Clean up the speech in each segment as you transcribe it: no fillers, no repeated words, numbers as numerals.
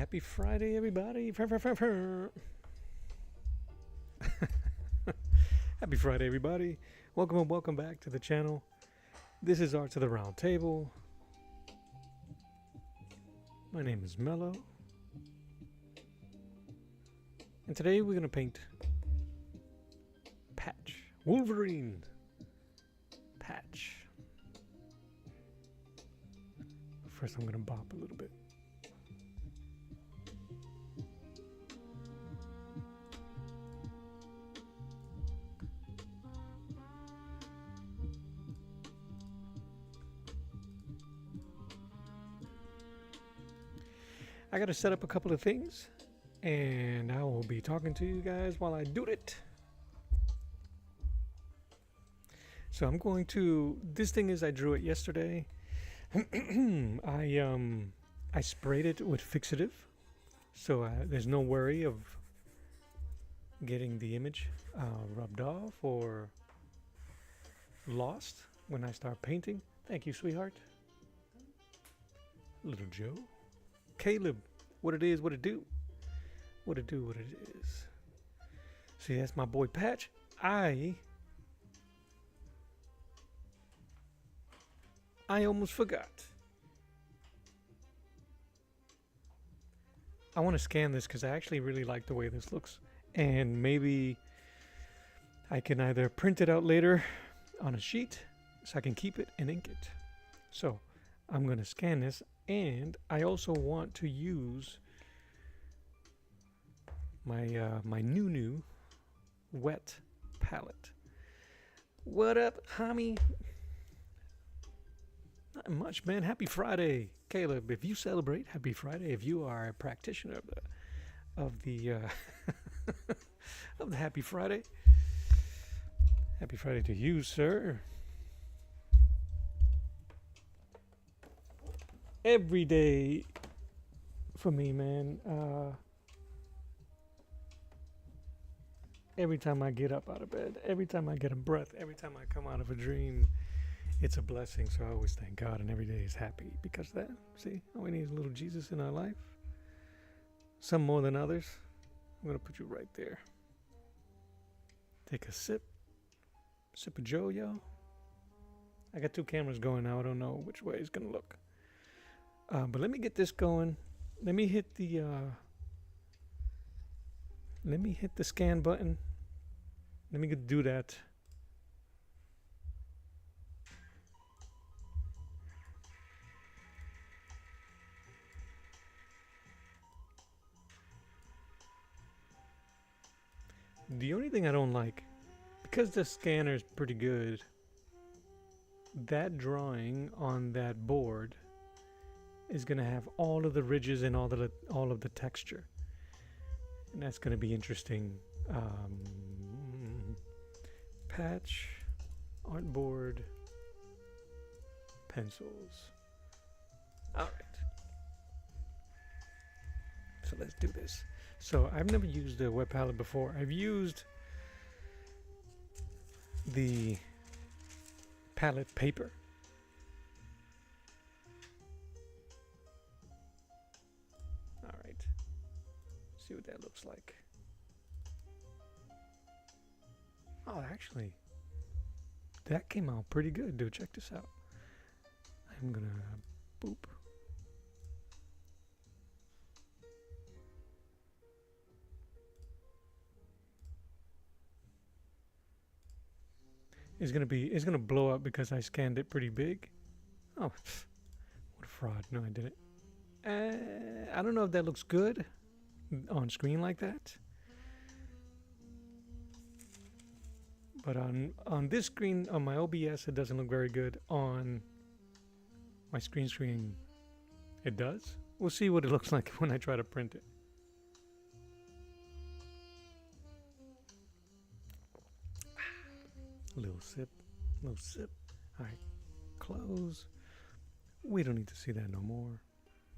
Happy Friday, everybody. Happy Friday, everybody. Welcome and welcome back to the channel. This is Art to the Round Table. My name is Mello. And today we're going to paint Patch. Wolverine. Patch. First I'm going to bop a little bit. I got to set up a couple of things, and I will be talking to you guys while I do it. So I'm going to, this thing is, I drew it yesterday. I sprayed it with fixative, so there's no worry of getting the image rubbed off or lost when I start painting. Thank you, sweetheart. Little Joe. Caleb, what it is, what it do. What it do, what it is. See, that's my boy Patch. I almost forgot. I want to scan this because I actually really like the way this looks. And maybe I can either print it out later on a sheet so I can keep it and ink it. So I'm going to scan this. And I also want to use my my new wet palette. What up, homie? Not much, man. Happy Friday, Caleb. If you celebrate, happy Friday. If you are a practitioner of the of the Happy Friday to you, sir. Every day for me, man. Every time I get up out of bed, every time I get a breath, every time I come out of a dream, it's a blessing. So I always thank God, and every day is happy because of that. See, all we need is a little Jesus in our life. Some more than others. I'm gonna put you right there. Take a sip. Sip of Joe, yo. I got two cameras going now. I don't know which way it's gonna look. But let me get this going. Let me hit the scan button. Let me do that. The only thing I don't like, because the scanner is pretty good, that drawing on that board is going to have all of the ridges and all of the texture, and that's going to be interesting. Patch, artboard, pencils. All right, so let's do this. So I've never used a wet palette before. I've used the palette paper. See what that looks like. Oh, actually, that came out pretty good, dude. Check this out. I'm gonna boop. It's gonna blow up because I scanned it pretty big. Oh, what a fraud. No, I didn't. I don't know if that looks good on screen like that, but on this screen, on my OBS, it doesn't look very good. On my screen it does. We'll see what it looks like when I try to print it. Little sip. All right, close. We don't need to see that no more.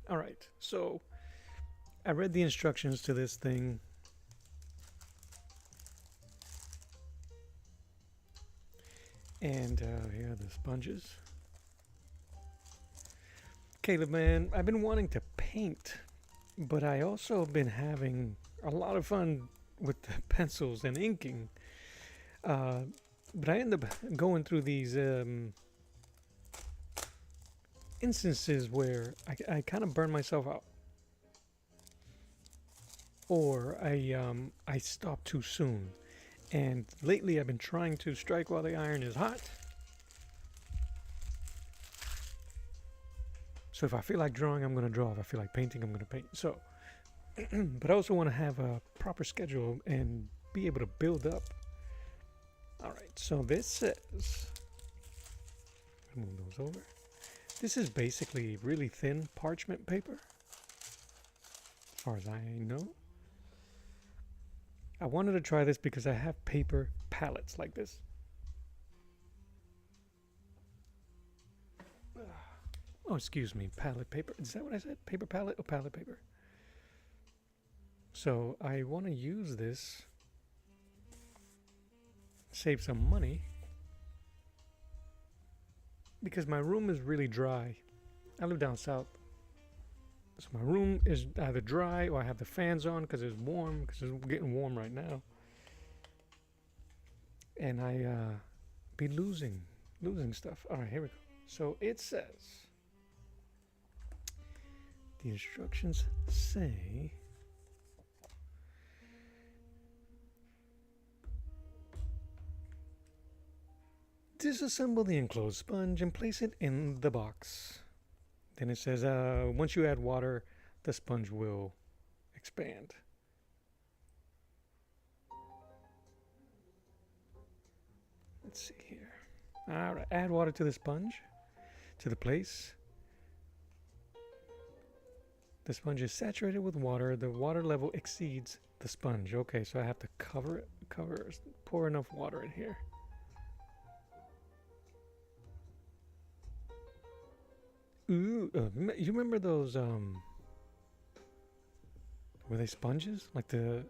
All right, so I read the instructions to this thing. And here are the sponges. Caleb, man, I've been wanting to paint But I also been having a lot of fun with the pencils and inking. Uh, but I end up going through these instances where I kind of burn myself out, or I stop too soon. And lately, I've been trying to strike while the iron is hot. So if I feel like drawing, I'm going to draw. If I feel like painting, I'm going to paint. So, but I also want to have a proper schedule and be able to build up. All right. So this says, move those over. This is basically really thin parchment paper, as far as I know. I wanted to try this because I have paper palettes like this. Oh, excuse me, palette paper. Is that what I said? Paper palette or palette paper? So I want to use this, save some money, because my room is really dry. I live down south. So my room is either dry or I have the fans on because it's warm, because it's getting warm right now. And I be losing stuff. All right, here we go. So it says, the instructions say, disassemble the enclosed sponge and place it in the box. Then it says, once you add water, the sponge will expand. Let's see here. All right, add water to the sponge, to the place. The sponge is saturated with water. The water level exceeds the sponge. Okay, so I have to cover it, pour enough water in here. Ooh, you remember those, were they sponges? Like when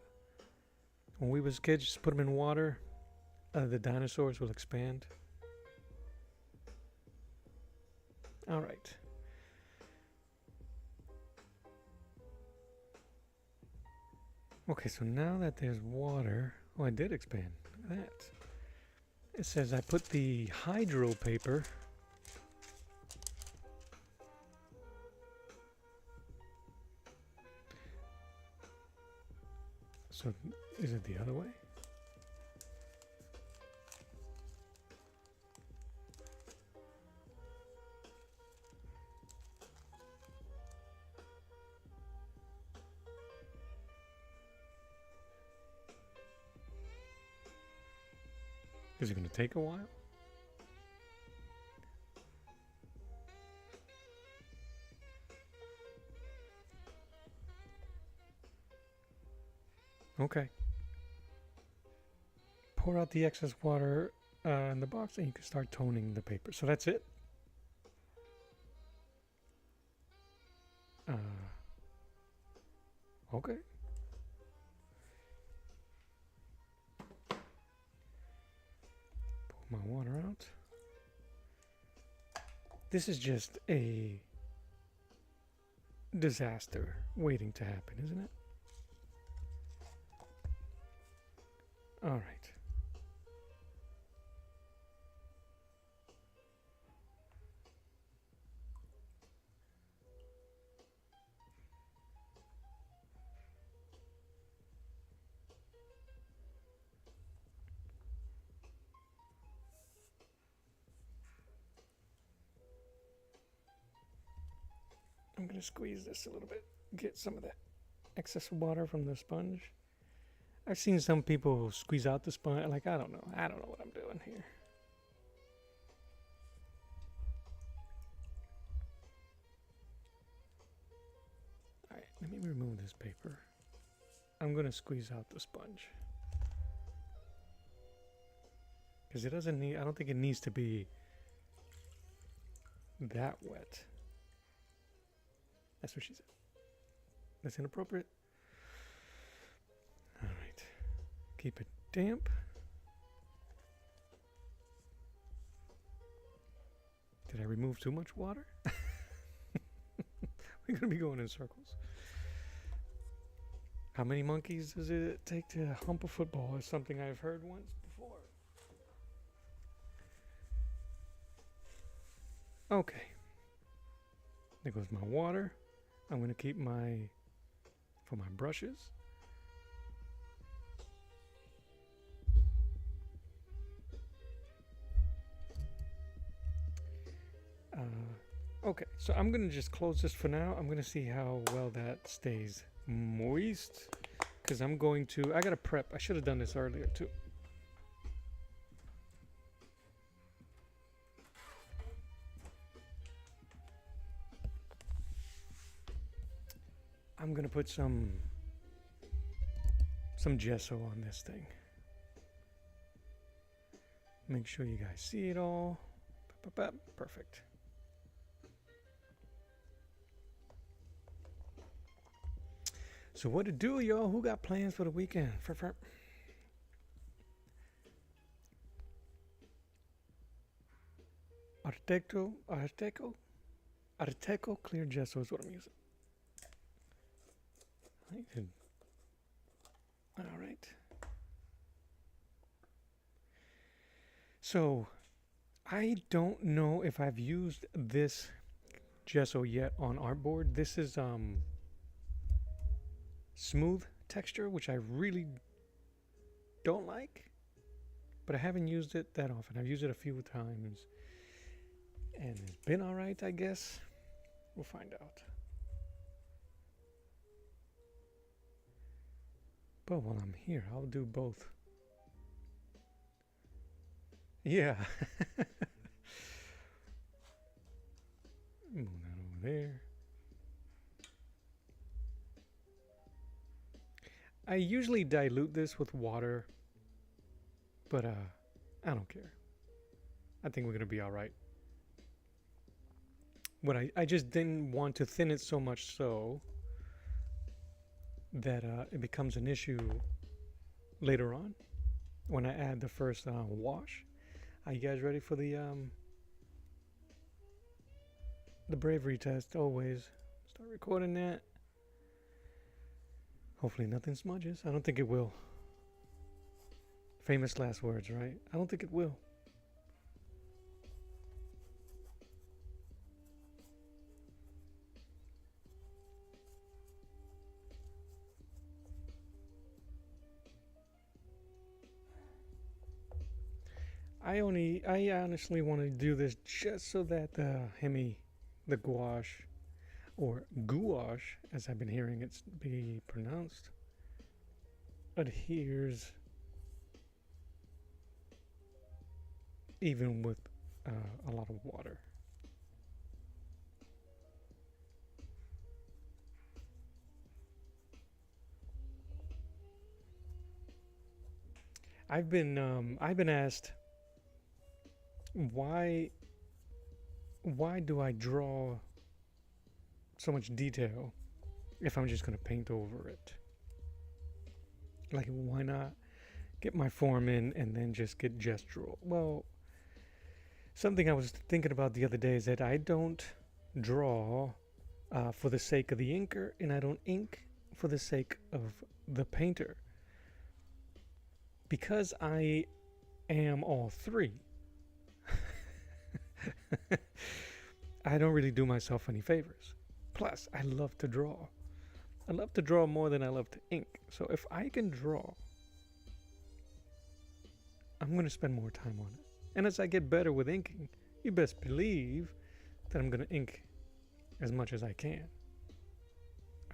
we was kids, just put them in water, the dinosaurs will expand. All right. Okay, so now that there's water, oh, I did expand. Look at that. It says I put the hydro paper so is it the other way? Is it going to take a while? Okay. Pour out the excess water in the box and you can start toning the paper. So that's it. Okay. Pull my water out. This is just a disaster waiting to happen, isn't it? All right. I'm going to squeeze this a little bit, get some of that excess water from the sponge. I've seen some people squeeze out the sponge. Like, I don't know what I'm doing here. All right, let me remove this paper. I'm going to squeeze out the sponge. Because it doesn't need, I don't think it needs to be that wet. That's what she said. That's inappropriate. All right. Keep it damp. Did I remove too much water? We're going to be going in circles. How many monkeys does it take to hump a football is something I've heard once before. Okay. There goes my water. I'm going to keep for my brushes. Okay, so I'm going to just close this for now. I'm going to see how well that stays moist. Because I got to prep. I should have done this earlier too. I'm going to put some gesso on this thing. Make sure you guys see it all. Perfect. So what to do, y'all? Who got plans for the weekend? Arteco clear gesso is what I'm using. All right. So I don't know if I've used this gesso yet on artboard. This is smooth texture, which I really don't like, but I haven't used it that often. I've used it a few times and it's been all right, I guess. We'll find out. But while I'm here, I'll do both. Yeah. Move that over there. I usually dilute this with water, but I don't care. I think we're gonna be all right. What I just didn't want to thin it so much so that it becomes an issue later on when I add the first wash. Are you guys ready for the bravery test? Always start recording that. Hopefully nothing smudges. I don't think it will. Famous last words, right? I don't think it will. I honestly want to do this just so that the gouache, or gouache, as I've been hearing it be pronounced, adheres even with a lot of water. I've been asked why do I draw so much detail if I'm just going to paint over it? Like, why not get my form in and then just get gestural? Well, something I was thinking about the other day is that I don't draw for the sake of the inker, and I don't ink for the sake of the painter. Because I am all three, I don't really do myself any favors. Plus, I love to draw. I love to draw more than I love to ink. So if I can draw, I'm going to spend more time on it. And as I get better with inking, you best believe that I'm going to ink as much as I can.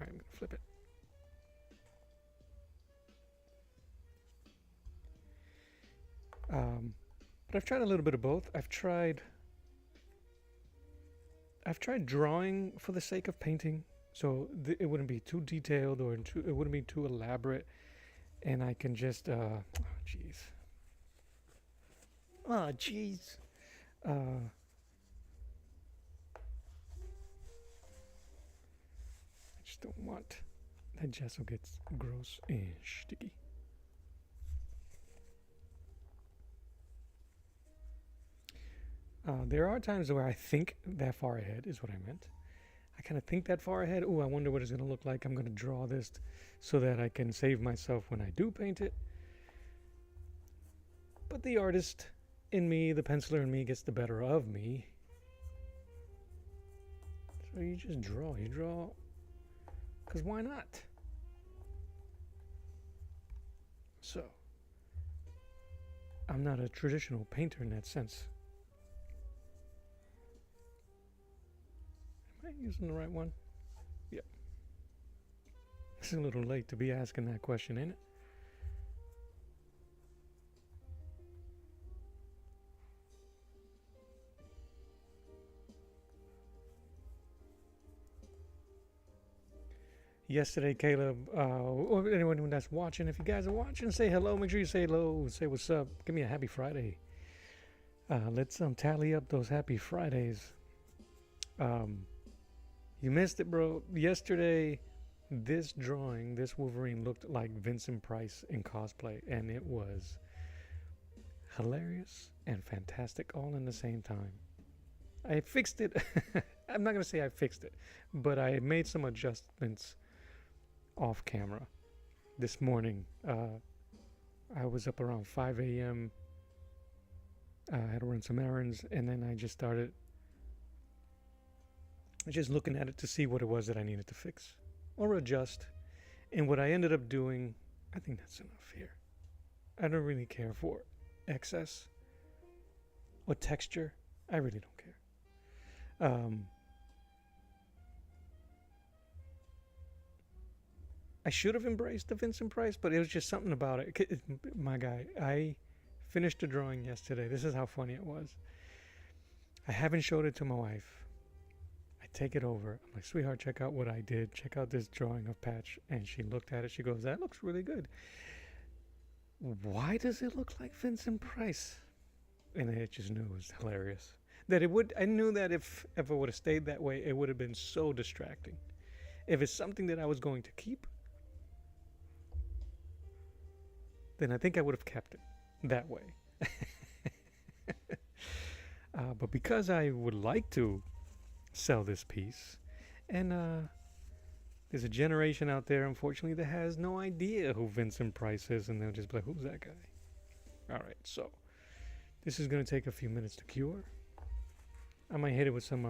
All right, I'm going to flip it. But I've tried a little bit of both. I've tried drawing for the sake of painting, so it wouldn't be too detailed or it wouldn't be too elaborate, and I can just I just don't want that gesso gets gross and sticky. There are times where I think that far ahead is what I meant. I kind of think that far ahead. Oh, I wonder what it's going to look like. I'm going to draw this so that I can save myself when I do paint it. But the artist in me, the penciler in me, gets the better of me. So you just draw. You draw because why not? So, I'm not a traditional painter in that sense. Am I using the right one? Yep. It's a little late to be asking that question, ain't it? Yesterday, Caleb, or anyone that's watching, if you guys are watching, say hello. Make sure you say hello. Say what's up. Give me a happy Friday. Let's tally up those happy Fridays. You missed it, bro. Yesterday, this drawing, this Wolverine looked like Vincent Price in cosplay, and it was hilarious and fantastic all in the same time. I fixed it. I'm not going to say I fixed it, but I made some adjustments off camera this morning. I was up around 5 a.m. I had to run some errands, and then I just started just looking at it to see what it was that I needed to fix or adjust. And what I ended up doing, I think that's enough here. I don't really care for excess or texture. I really don't care. I should have embraced the Vincent Price, but it was just something about it. My guy, I finished the drawing yesterday. This is how funny it was. I haven't showed it to my wife. I take it over. I'm like, sweetheart, check out what I did. Check out this drawing of Patch. And she looked at it. She goes, that looks really good. Why does it look like Vincent Price? And I just knew it was hilarious. That it would. I knew that if it would have stayed that way, it would have been so distracting. If it's something that I was going to keep, then I think I would have kept it that way. But because I would like to sell this piece, and there's a generation out there, unfortunately, that has no idea who Vincent Price is, and they'll just be like, who's that guy? All right, so this is going to take a few minutes to cure. I might hit it with some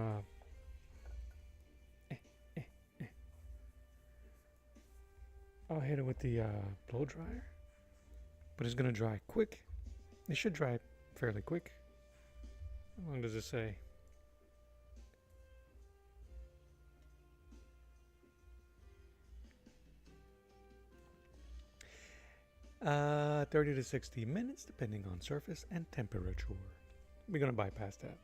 I'll hit it with the blow dryer, but it's going to dry quick. It should dry fairly quick. How long does it say? 30 to 60 minutes, depending on surface and temperature. We're going to bypass that.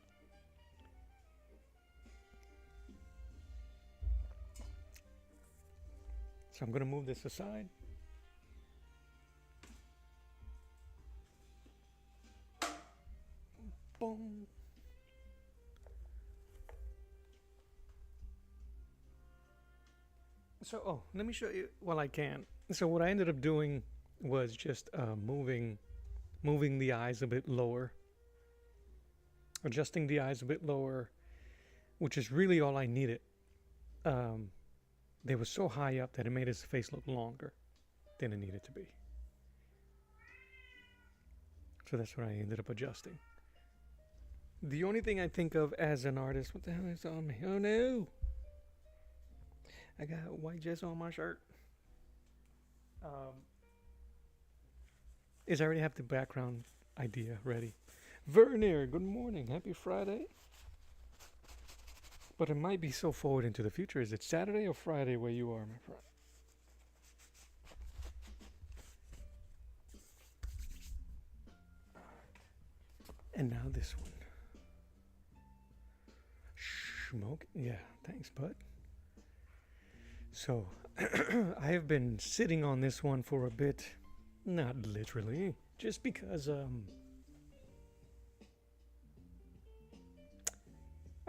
So I'm going to move this aside. Boom. So, let me show you while I can. So what I ended up doing was just moving the eyes a bit lower, adjusting the eyes a bit lower, which is really all I needed. They were so high up that it made his face look longer than it needed to be. So that's what I ended up adjusting. The only thing I think of as an artist, what the hell is on me? Oh no! I got white jizz on my shirt. Is I already have the background idea ready. Vernier, good morning. Happy Friday. But it might be so forward into the future. Is it Saturday or Friday where you are, my friend? And now this one. Smoke. Yeah, thanks, bud. So, I have been sitting on this one for a bit. Not literally. Just because, I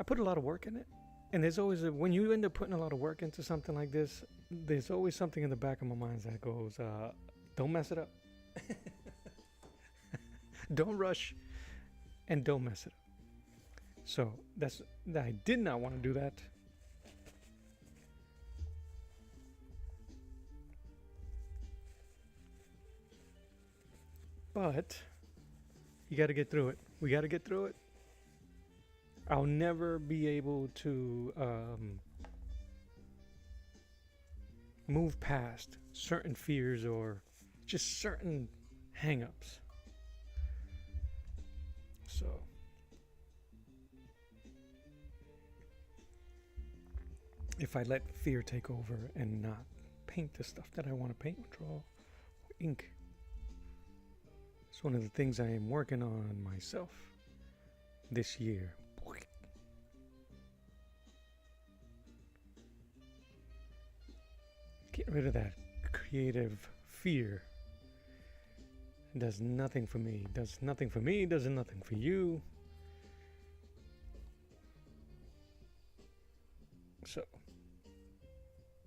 put a lot of work in it. And there's always when you end up putting a lot of work into something like this, there's always something in the back of my mind that goes, don't mess it up. Don't rush and don't mess it up. So I did not want to do that. But you got to get through it. We got to get through it. I'll never be able to move past certain fears or just certain hang-ups. So if I let fear take over and not paint the stuff that I want to paint with draw ink, it's one of the things I am working on myself this year. Get rid of that creative fear. It does nothing for me. Does nothing for me. Does nothing for you. So,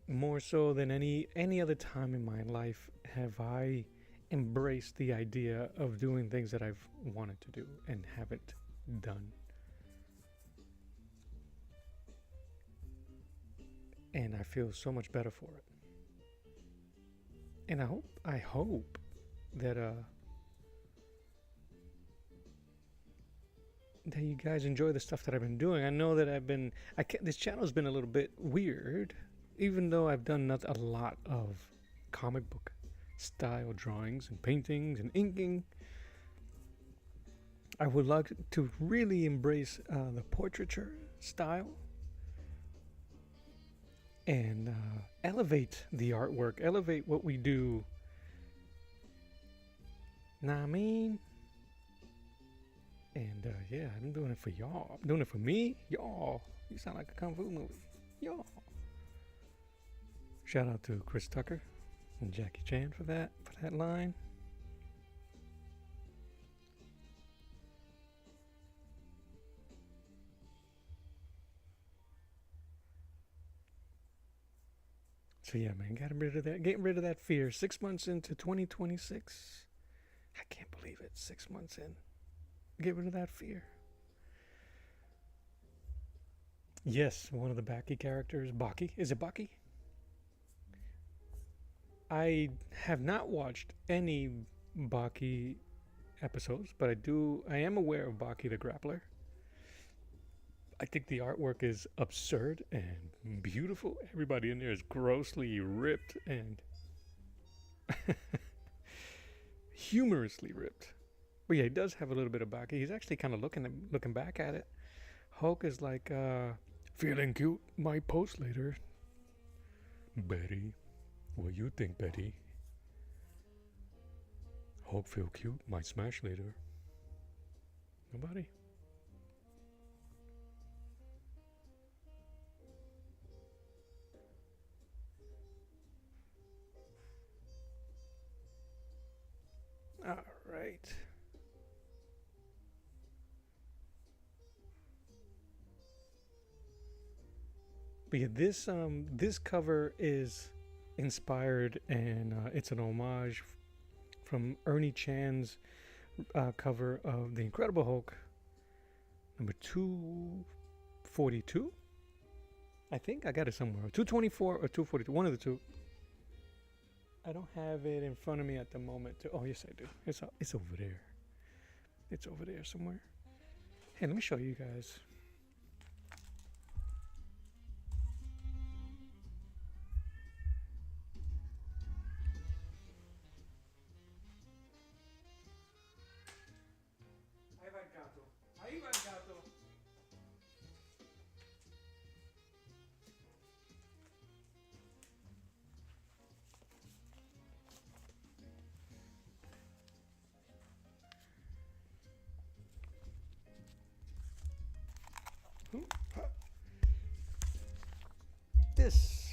more so than any other time in my life have I embraced the idea of doing things that I've wanted to do and haven't done. And I feel so much better for it. And I hope that that you guys enjoy the stuff that I've been doing. I know that this channel's been a little bit weird, even though I've done a lot of comic book style drawings and paintings and inking. I would like to really embrace the portraiture style and elevate the artwork, elevate what we do. Nah, I mean, and yeah, I'm doing it for y'all. I'm doing it for me, y'all. You sound like a kung fu movie, y'all. Shout out to Chris Tucker and Jackie Chan for that line. So yeah, man, getting rid of that fear. 6 months into 2026. I can't believe it. 6 months in. Get rid of that fear. Yes, one of the Baki characters, Baki. Is it Baki? I have not watched any Baki episodes, but I am aware of Baki the Grappler. I think the artwork is absurd and beautiful. Everybody in there is grossly ripped and humorously ripped. But yeah, he does have a little bit of Baki. He's actually kind of looking back at it. Hulk is like, feeling cute, might post later. Betty, what you think, Betty? Hulk feel cute, might smash later. Nobody? All right. But yeah, this cover is inspired and it's an homage from Ernie Chan's cover of The Incredible Hulk, number 242. I think I got it somewhere. 224 or 242, one of the two. I don't have it in front of me at the moment. Oh, yes, I do. It's over there. It's over there somewhere. Hey, let me show you guys. Ahí va el gato. This.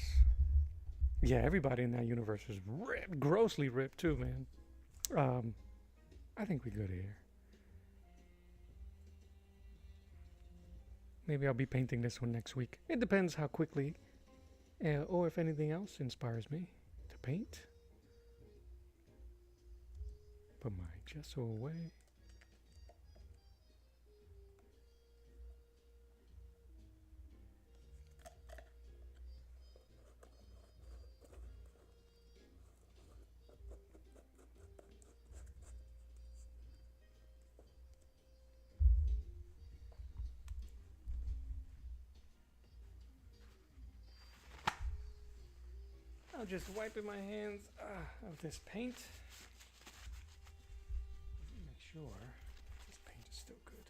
Yeah, everybody in that universe is ripped, grossly ripped too, man. I think we good here. Maybe I'll be painting this one next week. It depends how quickly or if anything else inspires me to paint. Put my gesso away. just wiping my hands of this paint. Make sure this paint is still good.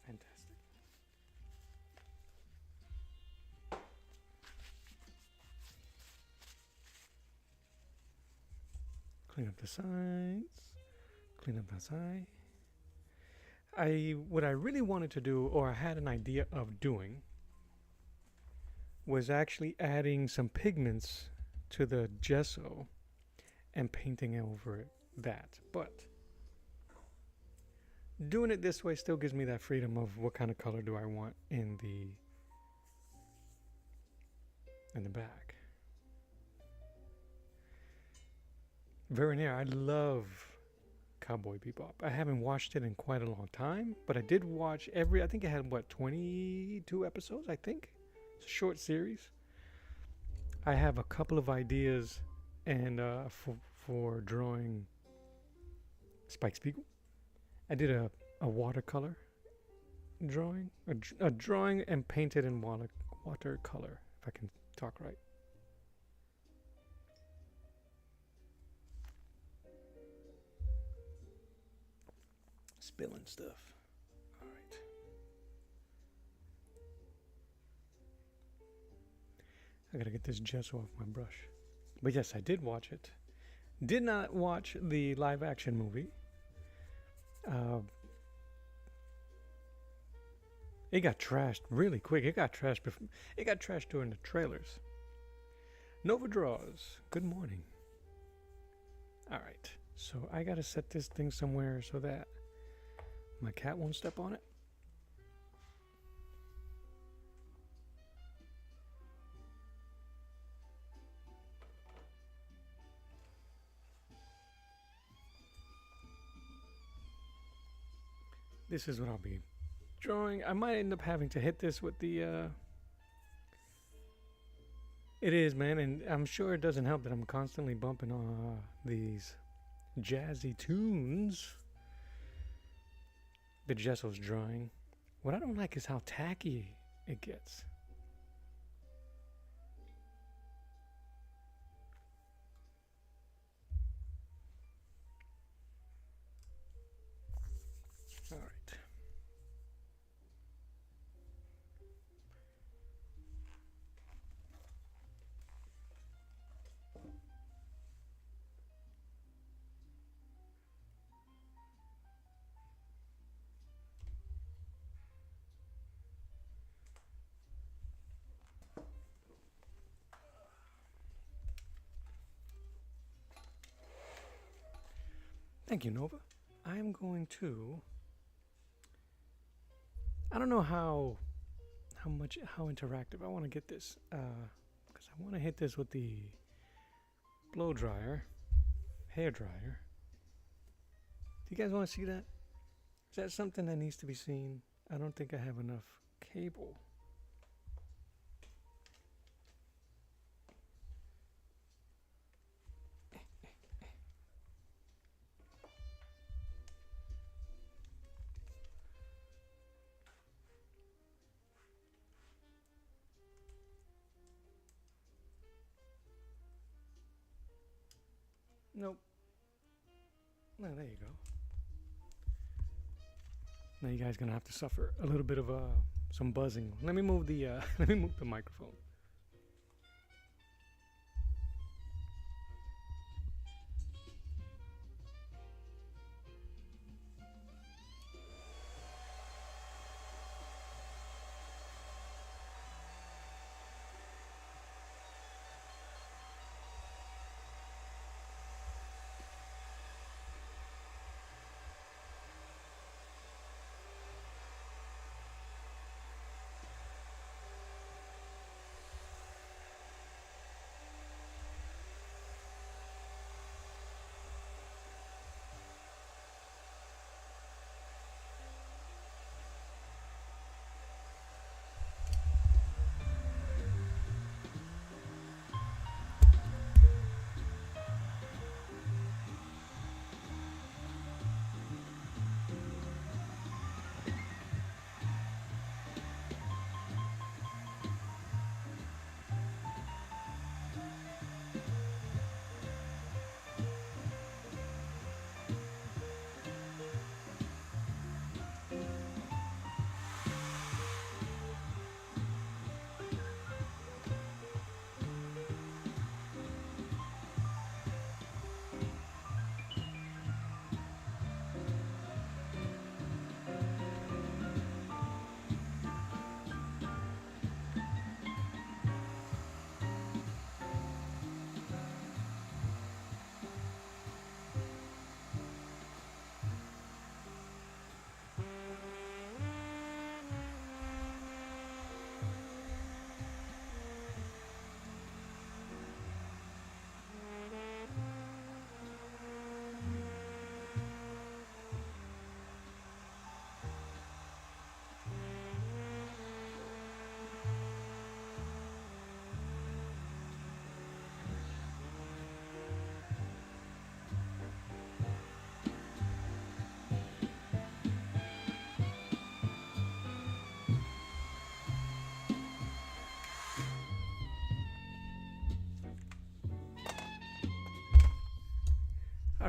Fantastic. Clean up the sides. Clean up the side. What I really wanted to do, or I had an idea of doing, was actually adding some pigments to the gesso and painting over that. But doing it this way still gives me that freedom of what kind of color do I want in the back. Very near. I love Cowboy Bebop. I haven't watched it in quite a long time, but I did watch I think it had 22 episodes, I think. It's a short series. I have a couple of ideas and for drawing Spike Spiegel. I did a watercolor drawing, a drawing and painted in watercolor, if I can talk right. Spilling stuff. All right. I gotta get this gesso off my brush. But yes, I did watch it. Did not watch the live action movie. It got trashed really quick. It got trashed during the trailers. Nova Draws. Good morning. All right. So I gotta set this thing somewhere so that my cat won't step on it. This is what I'll be drawing. I might end up having to hit this with the it is, man, and I'm sure it doesn't help that I'm constantly bumping these jazzy tunes. The gesso's drying. What I don't like is how tacky it gets. All right. Thank you, Nova. I'm going to. I don't know how interactive I want to get this, because I want to hit this with the blow dryer, hair dryer. Do you guys want to see that? Is that something that needs to be seen? I don't think I have enough cable. Nope. No, there you go. Now you guys gonna have to suffer a little bit of some buzzing. Let me move the microphone.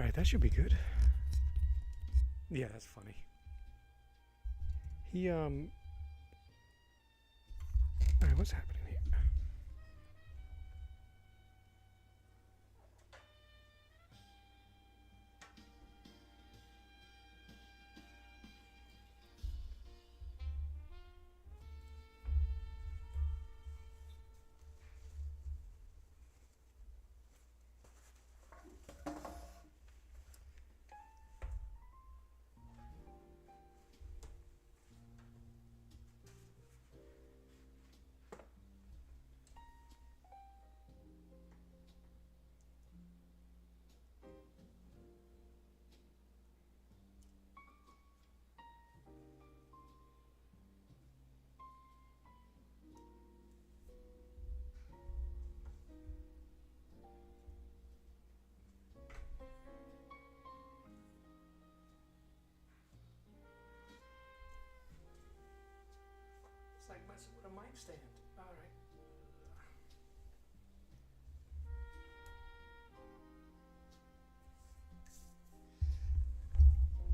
Alright, that should be good. Yeah, that's funny. Alright, what's happening here? It's like messing with a mic stand. Alright.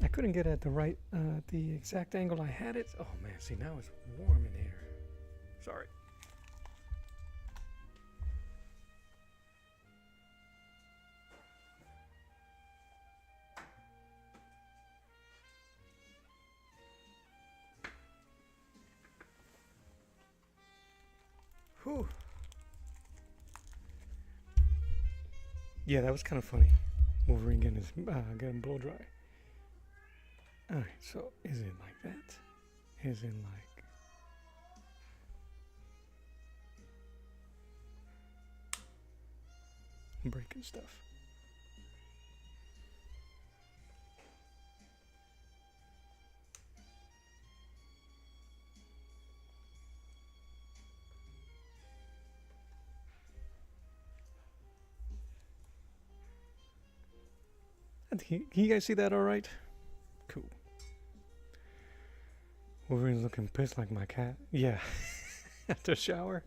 I couldn't get at the exact angle I had it. Oh man, see now it's warm in here. Sorry. Whew. Yeah, that was kind of funny. Wolverine getting blow dry. Alright, so is it like that? Is it like... I'm breaking stuff. Can you guys see that alright? Cool. Wolverine's looking pissed like my cat. Yeah. After a shower.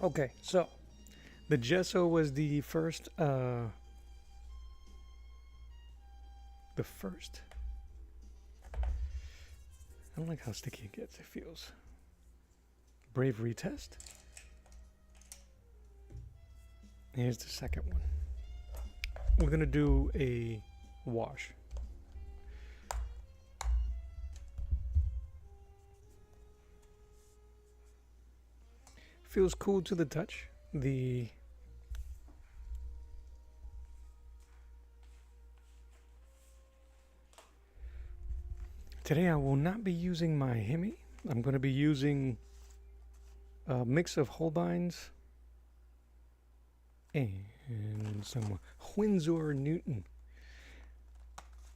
Okay, so the gesso was the first I don't like how sticky it gets, it feels. Bravery test. Here's the second one. We're gonna do a wash. Feels cool to the touch. Today I will not be using my Hemi. I'm going to be using a mix of Holbein's and some Windsor Newton.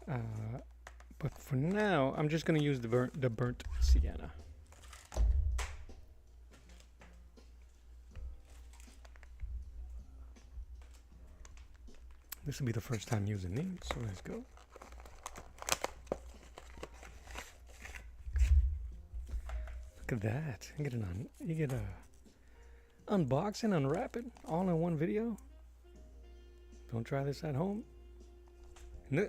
But for now, I'm just going to use the burnt sienna. This will be the first time using these, so let's go. Look at that. You get a unboxing, unwrap it, all in one video. Don't try this at home. No.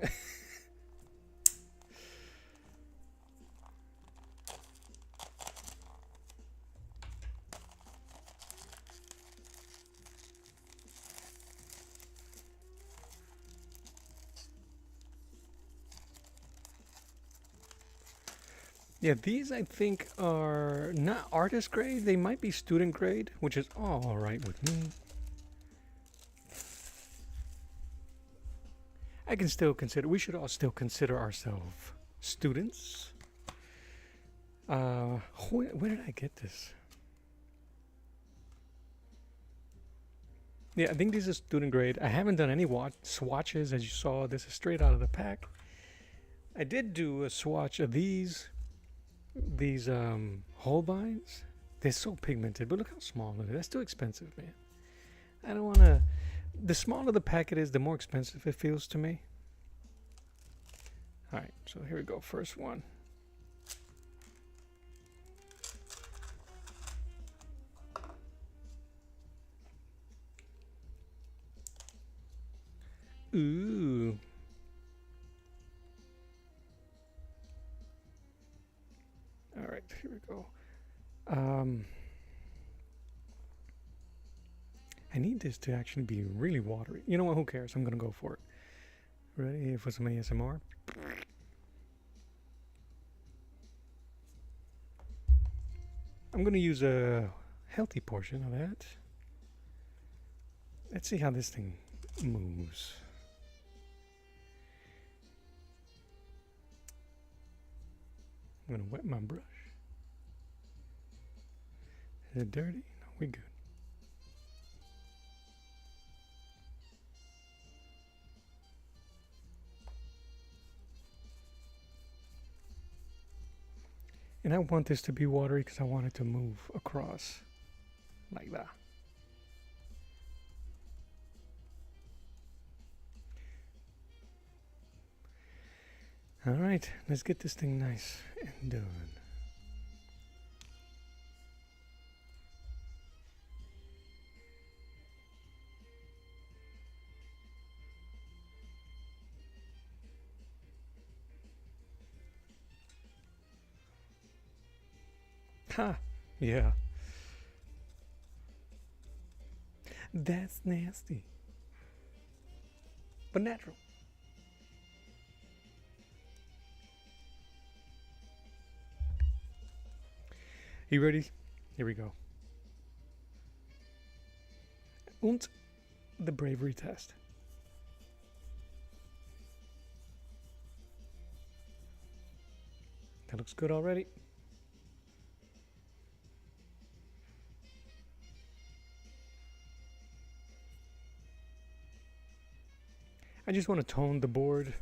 Yeah, these I think are not artist grade. They might be student grade, which is all right with me. I can still consider, we should all still consider ourselves students. Where did I get this? Yeah, I think these are student grade. I haven't done any swatches, as you saw. This is straight out of the pack. I did do a swatch of these Holbeins. They're so pigmented, but look how small it is. That's too expensive, man. I don't want to... The smaller the packet is, the more expensive it feels to me. Alright, so here we go. First one. Ooh. All right, here we go. I need this to actually be really watery. You know what? Who cares? I'm gonna go for it. Ready for some ASMR? I'm gonna use a healthy portion of that. Let's see how this thing moves. I'm gonna wet my brush. Is it dirty? No, we good. And I want this to be watery because I want it to move across like that. All right, let's get this thing nice and done. Ha! Yeah. That's nasty. But natural. You ready? Here we go. Und the bravery test. That looks good already. I just want to tone the board.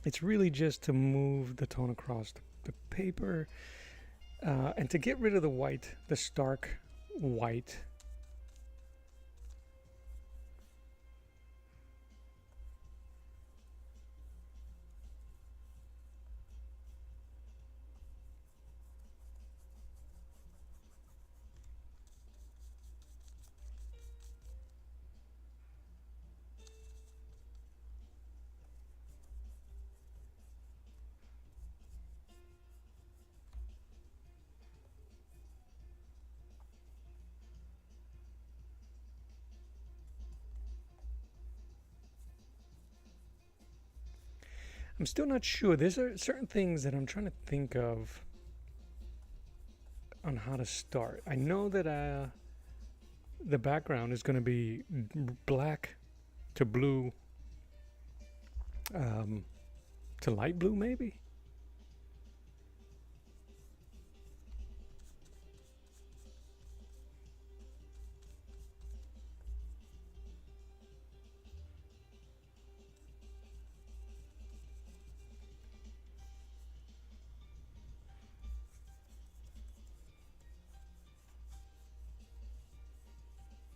It's really just to move the tone across the paper and to get rid of the white, the stark white. I'm still not sure. There's certain things that I'm trying to think of on how to start. I know that the background is going to be black to blue to light blue, maybe.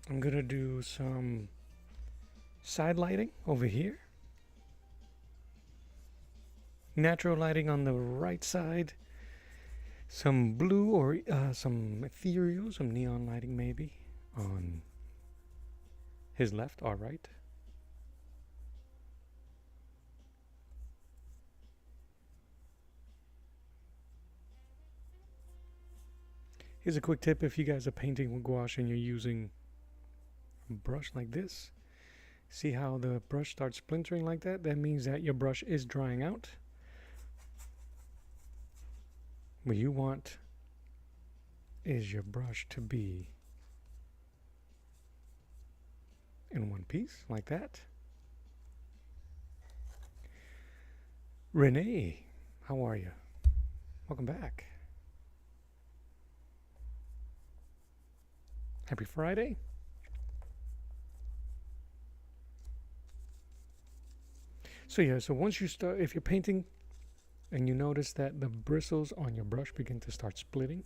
I'm gonna do some side lighting over here. Natural lighting on the right side. Some blue or some ethereal, some neon lighting maybe on his left or right. Here's a quick tip if you guys are painting with gouache and you're using a brush like this. See how the brush starts splintering like that? That means that your brush is drying out. What you want is your brush to be in one piece like that. Renee, how are you? Welcome back. Happy Friday. So yeah, so once you start, if you're painting and you notice that the bristles on your brush begin to start splitting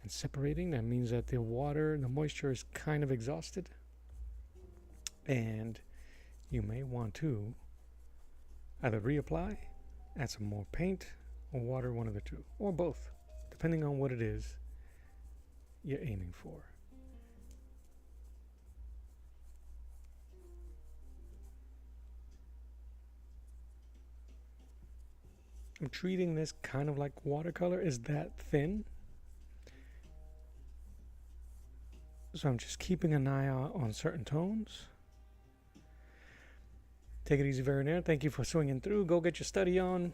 and separating, that means that the water, the moisture is kind of exhausted. And you may want to either reapply, add some more paint, or water, one of the two, or both, depending on what it is you're aiming for. I'm treating this kind of like watercolor. Is that thin? So I'm just keeping an eye out on certain tones. Take it easy, Verinaire. Thank you for swinging through. Go get your study on.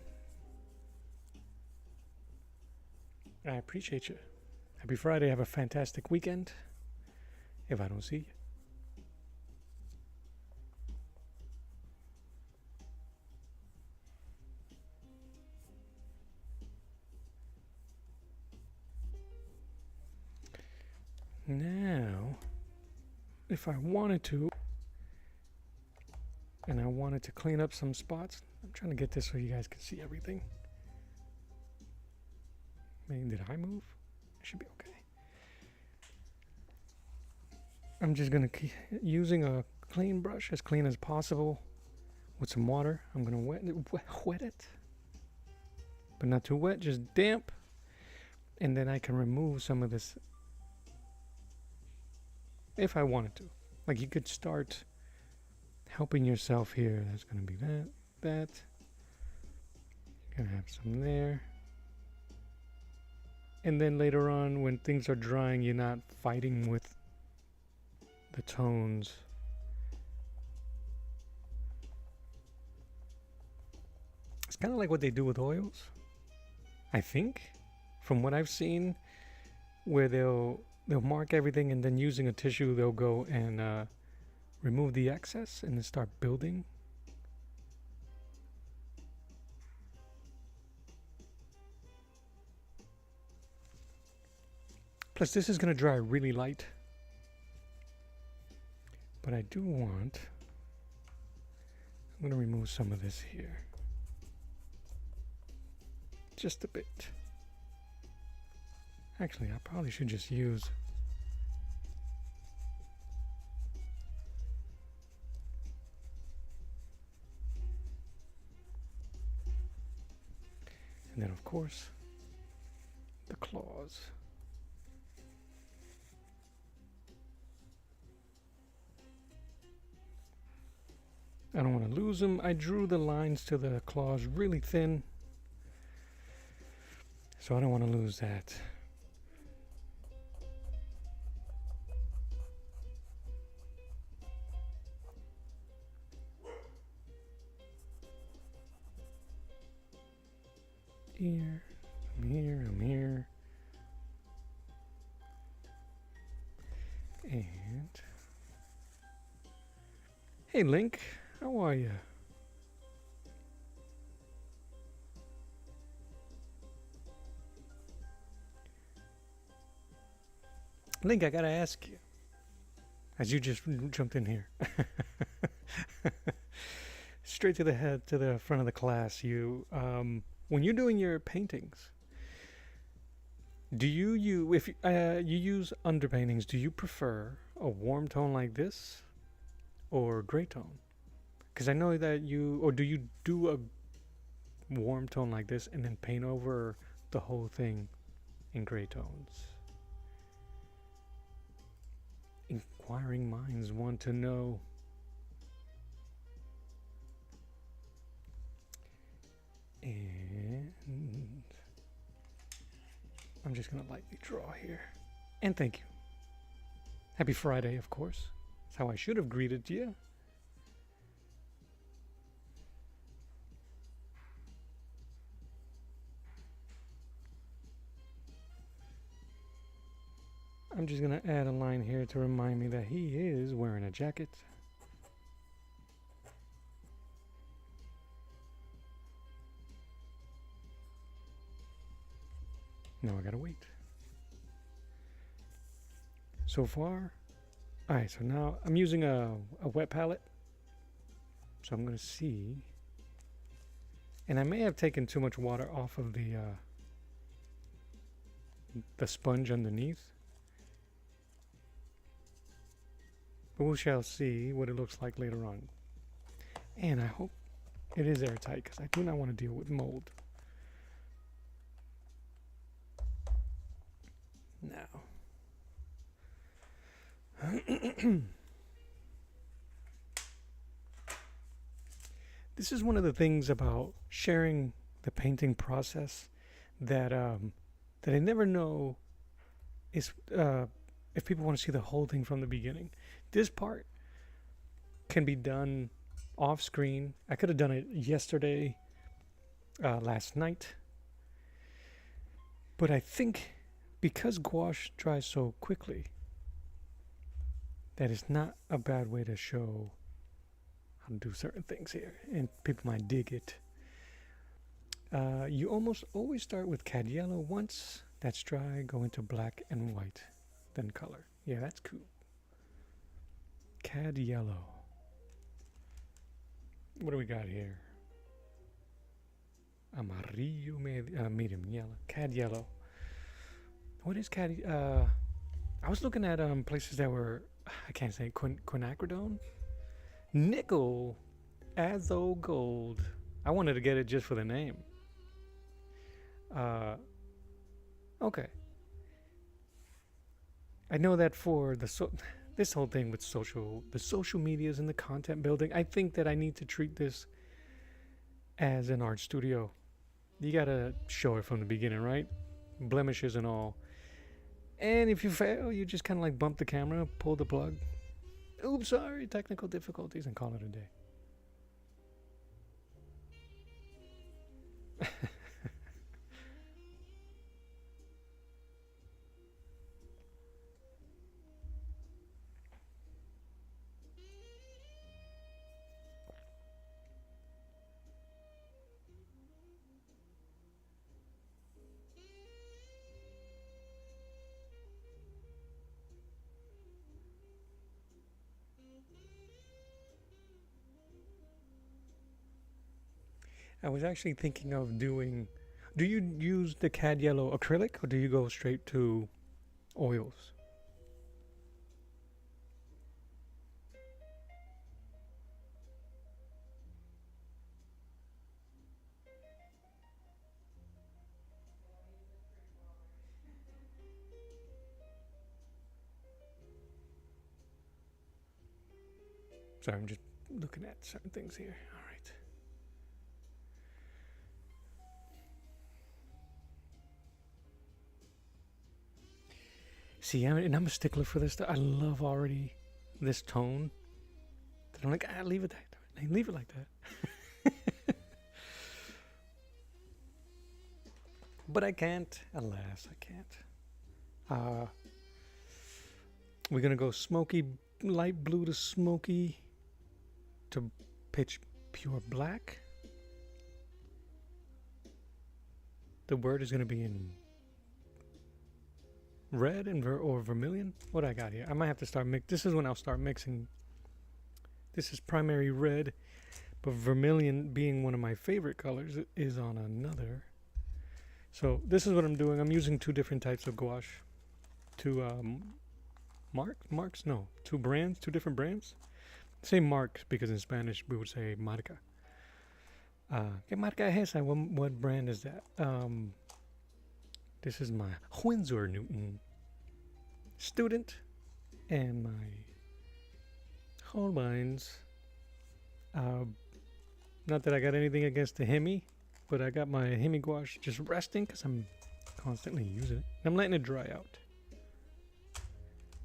I appreciate you. Happy Friday. Have a fantastic weekend. If I don't see you. Now, if I wanted to, and I wanted to clean up some spots, I'm trying to get this so you guys can see everything. Maybe did I move? I should be okay. I'm just gonna keep using a clean brush, as clean as possible, with some water. I'm gonna wet it, but not too wet, just damp, and then I can remove some of this if I wanted to. Like, you could start helping yourself here. There's gonna be that. You're gonna have some there. And then later on, when things are drying, you're not fighting with the tones. It's kind of like what they do with oils, I think, from what I've seen, where they'll mark everything, and then using a tissue they'll go and remove the excess and then start building. Plus this is going to dry really light, but I do want, I'm going to remove some of this here, just a bit. Actually, I probably should just use and then of course the claws. I don't want to lose them. I drew the lines to the claws really thin, so I don't want to lose that. Here, I'm here, I'm here. And hey Link, how are you? Link, I gotta ask you, as you just jumped in here. Straight to the head, to the front of the class, you when you're doing your paintings, do you if you use underpaintings, do you prefer a warm tone like this or gray tone? Because I know that do you do a warm tone like this and then paint over the whole thing in gray tones? Inquiring minds want to know. And I'm just going to lightly draw here. And thank you. Happy Friday, of course. That's how I should have greeted you. I'm just going to add a line here to remind me that he is wearing a jacket. Now I gotta wait. So far, alright, so now I'm using a wet palette. So I'm gonna see. And I may have taken too much water off of the sponge underneath. But we shall see what it looks like later on. And I hope it is airtight, because I do not want to deal with mold. Now, this is one of the things about sharing the painting process that that I never know is if people want to see the whole thing from the beginning. This part can be done off screen. I could have done it yesterday, last night, but I think because gouache dries so quickly, that is not a bad way to show how to do certain things here, and people might dig it. You almost always start with cad yellow. Once that's dry, go into black and white, then color. Yeah, that's cool. Cad yellow. What do we got here? Amarillo, medium yellow. Cad yellow. What is cad? I was looking at places that were, I can't say, quinacridone, nickel, azo gold. I wanted to get it just for the name. Okay. I know that for this whole thing with the social medias and the content building, I think that I need to treat this as an art studio. You gotta show it from the beginning, right? Blemishes and all. And if you fail, you just kind of like bump the camera, pull the plug. Oops, sorry, technical difficulties, and call it a day. I was actually thinking of doing. Do you use the cad yellow acrylic, or do you go straight to oils? Sorry, I'm just looking at certain things here. All right. See, I'm a stickler for this stuff. I love already this tone. That I'm like, leave it that. Leave it like that. But I can't. Alas, I can't. We're gonna go smoky, light blue to smoky to pitch pure black. The word is gonna be in red and or vermilion. What I got here? I might have to start mix. This is when I'll start mixing. This is primary red, but vermilion, being one of my favorite colors, is on another. So this is what I'm doing. I'm using two different types of gouache. Two two brands, two different brands. Say marks because in Spanish we would say marca. ¿Qué marca es esa? What brand is that? This is my Winsor Newton student and my Holbeins. Not that I got anything against the Hemi, but I got my Hemi gouache just resting because I'm constantly using it. And I'm letting it dry out.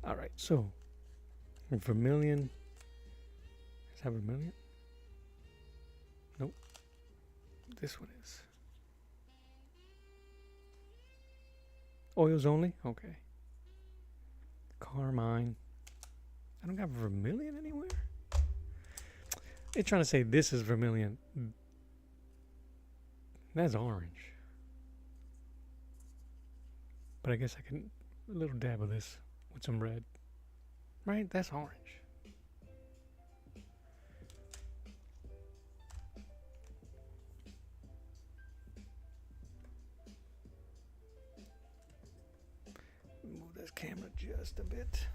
All right, so vermilion. Is that vermilion? Nope. This one is. Oils only? Okay. Carmine. I don't got vermilion anywhere. It's trying to say this is vermilion. That's orange. But I guess I can a little dab of this with some red. Right? That's orange. Move this camera just a bit.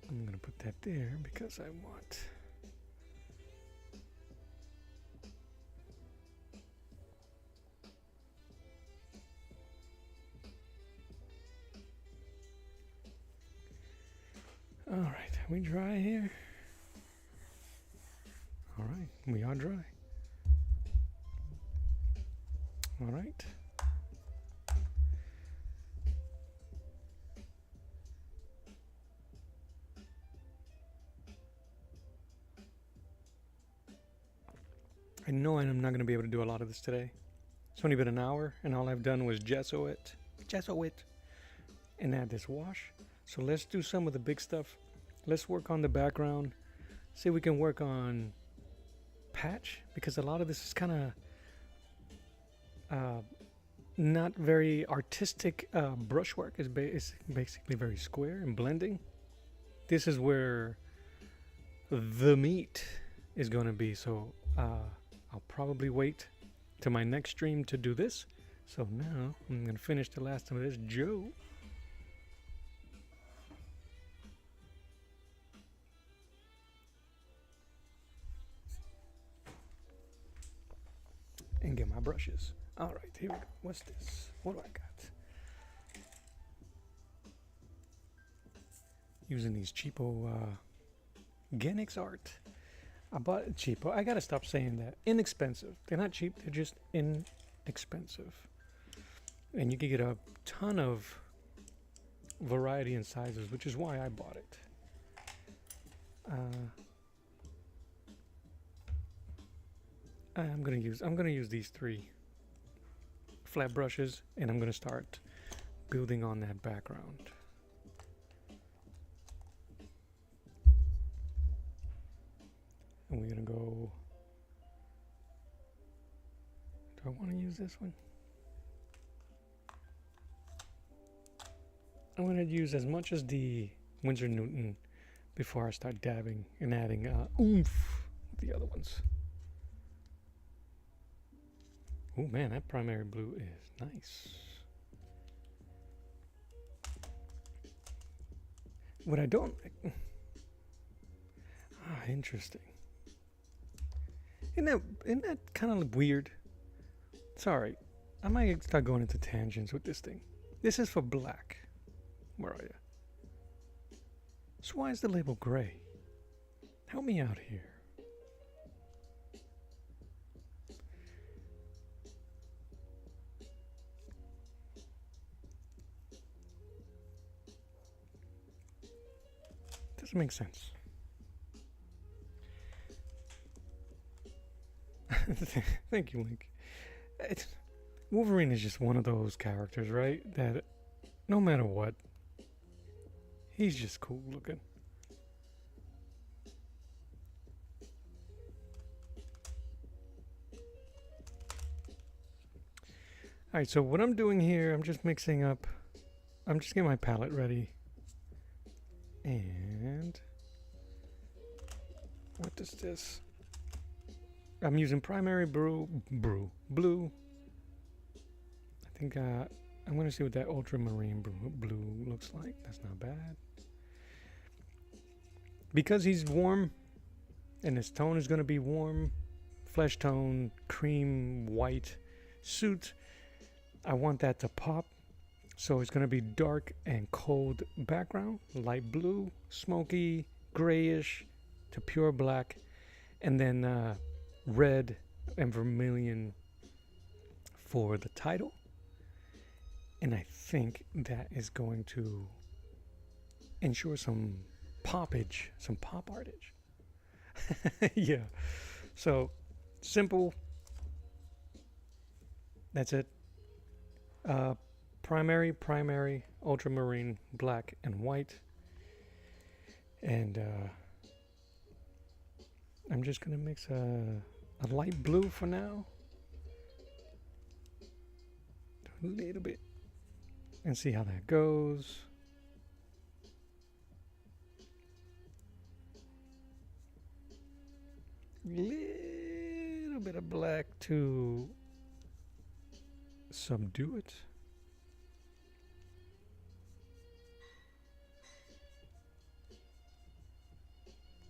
I'm going to put that there because I want. Alright, we dry here? Alright, we are dry. Alright. I know I'm not going to be able to do a lot of this today. It's only been an hour, and all I've done was gesso it, and add this wash. So let's do some of the big stuff. Let's work on the background. See if we can work on patch, because a lot of this is kind of not very artistic brushwork. It's basically very square and blending. This is where the meat is going to be. So I'll probably wait to my next stream to do this. So now I'm going to finish the last of this Joe. And get my brushes. All right, here we go. What's this? What do I got? Using these cheapo Genix art. I bought it cheapo. I gotta stop saying that. Inexpensive. They're not cheap. They're just inexpensive. And you can get a ton of variety in sizes, which is why I bought it. I'm gonna use these 3 flat brushes, and I'm gonna start building on that background. And we're gonna go. Do I want to use this one? I'm gonna use as much as the Winsor Newton before I start dabbing and adding oomph with the other ones. Oh man, that primary blue is nice. What I don't like. Interesting. Isn't that kind of weird? Sorry, I might start going into tangents with this thing. This is for black. Where are you? So why is the label gray? Help me out here. Doesn't make sense. Thank you, Link. Wolverine is just one of those characters, right? That no matter what, he's just cool looking. Alright, so what I'm doing here, I'm just mixing up. I'm just getting my palette ready. And what is this? I'm using primary blue. I think I'm going to see what that ultramarine blue looks like. That's not bad. Because he's warm, and his tone is going to be warm, flesh tone, cream, white suit, I want that to pop. So it's going to be dark and cold background, light blue, smoky, grayish to pure black, and then red and vermilion for the title. And I think that is going to ensure some poppage, some pop artage. Yeah. So simple. That's it. Primary, ultramarine, black, and white. And I'm just going to mix a light blue for now. A little bit. And see how that goes. Little bit of black to subdue it.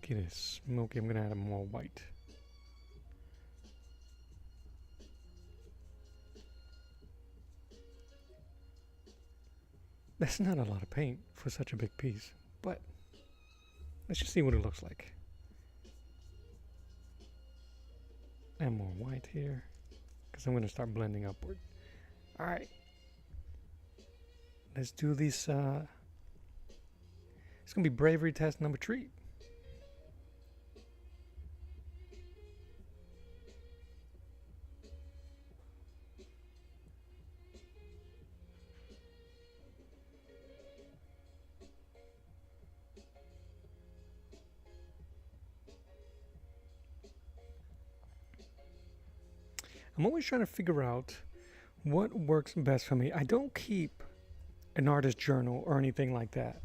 Get it smoky. I'm gonna add more white. That's not a lot of paint for such a big piece, but Let's just see what it looks like. And more white here, because I'm going to start blending upward. All right. Let's do this. It's going to be bravery test number 3. I'm always trying to figure out what works best for me. I don't keep an artist journal or anything like that.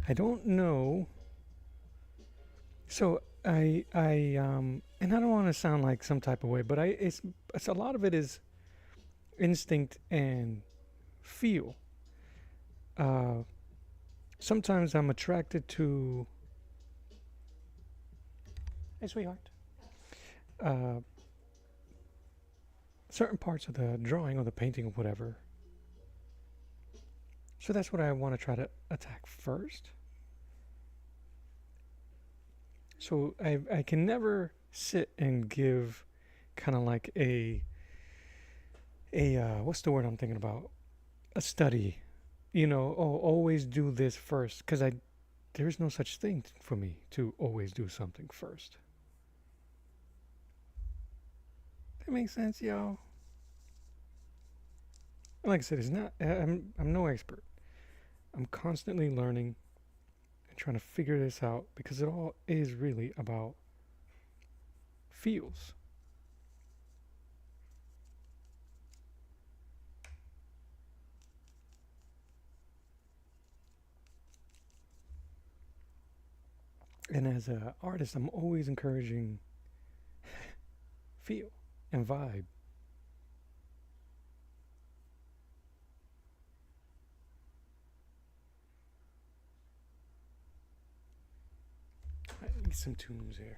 I don't know. So and I don't want to sound like some type of way, but it's a lot of it is instinct and feel. Sometimes I'm attracted to. Hey, sweetheart. Certain parts of the drawing or the painting or whatever. So that's what I want to try to attack first. So I can never sit and give kind of like a what's the word I'm thinking about? A study. Always do this first, because there's no such thing for me to always do something first. That makes sense, y'all. Like I said, it's not. I'm no expert. I'm constantly learning and trying to figure this out, because it all is really about feels. And as an artist, I'm always encouraging feel and vibe. I need some tunes here.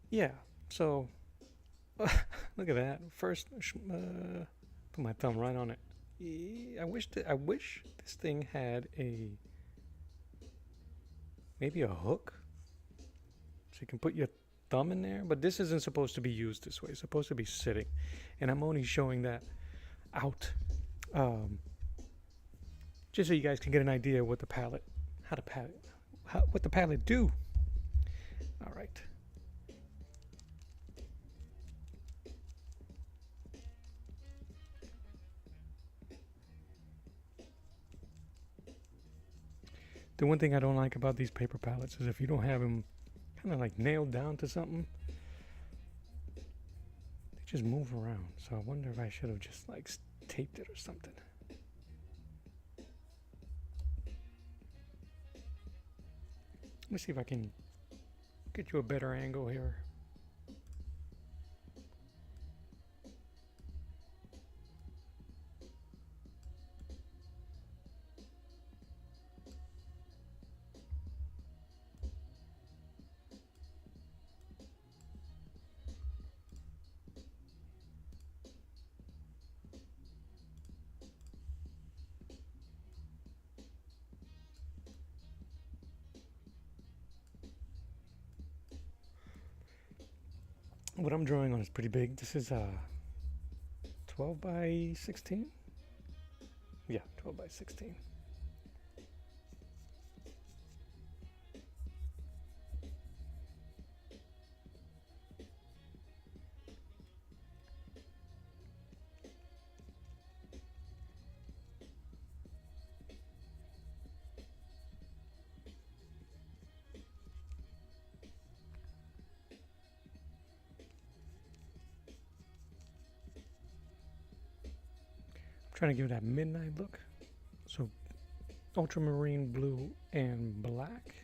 Yeah, so look at that. First, put my thumb right on it. I wish this thing had maybe a hook, so you can put your thumb in there. But this isn't supposed to be used this way. It's supposed to be sitting, and I'm only showing that out, just so you guys can get an idea what the palette, what the palette do. All right. The one thing I don't like about these paper palettes is if you don't have them kind of like nailed down to something, they just move around. So I wonder if I should have just like taped it or something. Let me see if I can get you a better angle here. What I'm drawing on is pretty big. This is 12 by 16? Yeah, 12 by 16. Trying to give that midnight look. So ultramarine blue and black.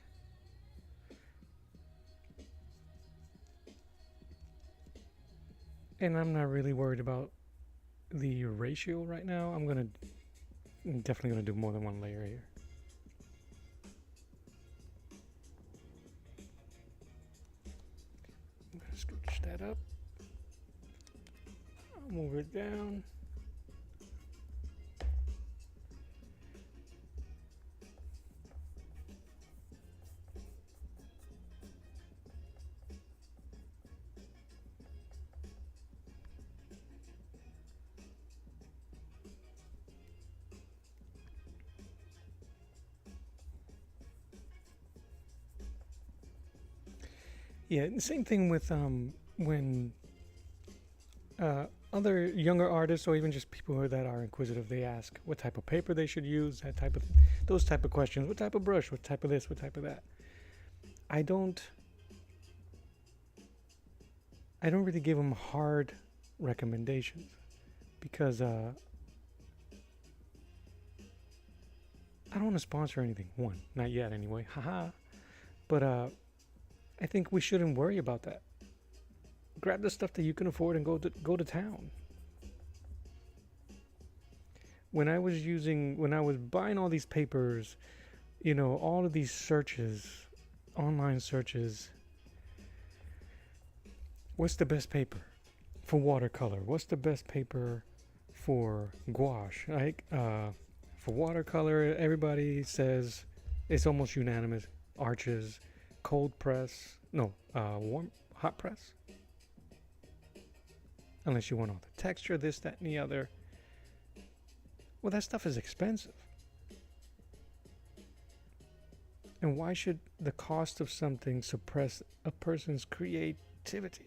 And I'm not really worried about the ratio right now. I'm gonna I'm definitely going to do more than one layer here. I'm going to scooch that up. I'll move it down. Yeah, the same thing with when other younger artists or even just people that are inquisitive, they ask what type of paper they should use, those type of questions, what type of brush, what type of this, what type of that. I don't really give them hard recommendations because I don't want to sponsor anything. One, not yet anyway. Haha. But I think we shouldn't worry about that. Grab the stuff that you can afford and go to town. When I was buying all these papers, all of these searches, online searches. What's the best paper for watercolor? What's the best paper for gouache? For watercolor, everybody says it's almost unanimous. Arches, cold press, hot press. Unless you want all the texture, this, that, and the other. Well, that stuff is expensive. And why should the cost of something suppress a person's creativity?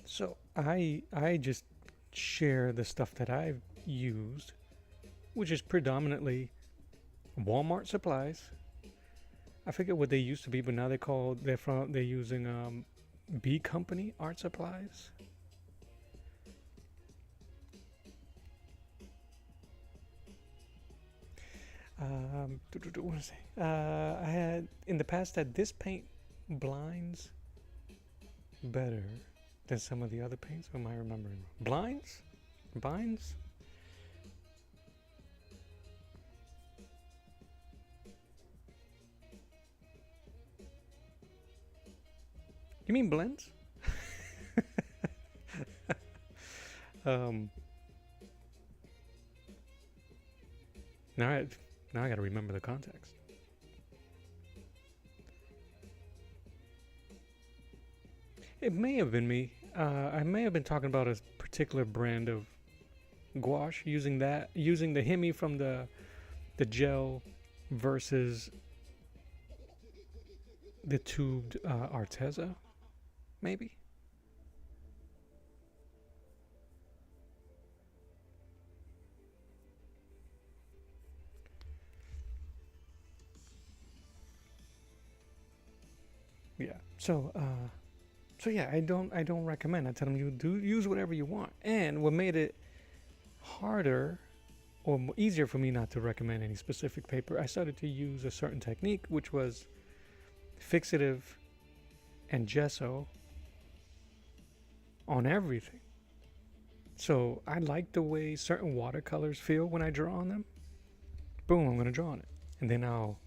So I just share the stuff that I've used, which is predominantly Walmart supplies. I forget what they used to be, but now they're using B Company art supplies. What was I? I had in the past that this paint blinds better than some of the other paints. Am I remembering? Binds? You mean blends? Now I got to remember the context. It may have been me. I may have been talking about a particular brand of gouache, using the Hemi from the gel versus the tubed Arteza, maybe. Yeah. So yeah, I don't recommend. I tell them you do use whatever you want. And what made it harder or easier for me not to recommend any specific paper, I started to use a certain technique, which was fixative and gesso on everything. So I like the way certain watercolors feel when I draw on them. Boom, I'm going to draw on it. And then I'll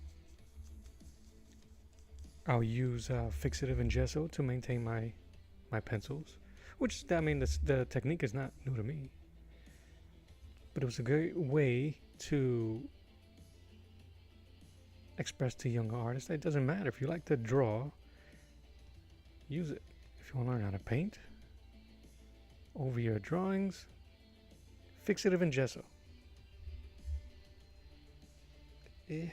use fixative and gesso to maintain my pencils, which, I mean, the technique is not new to me, but it was a great way to express to younger artists that it doesn't matter. If you like to draw, use it. If you want to learn how to paint over your drawings, fixative and gesso. I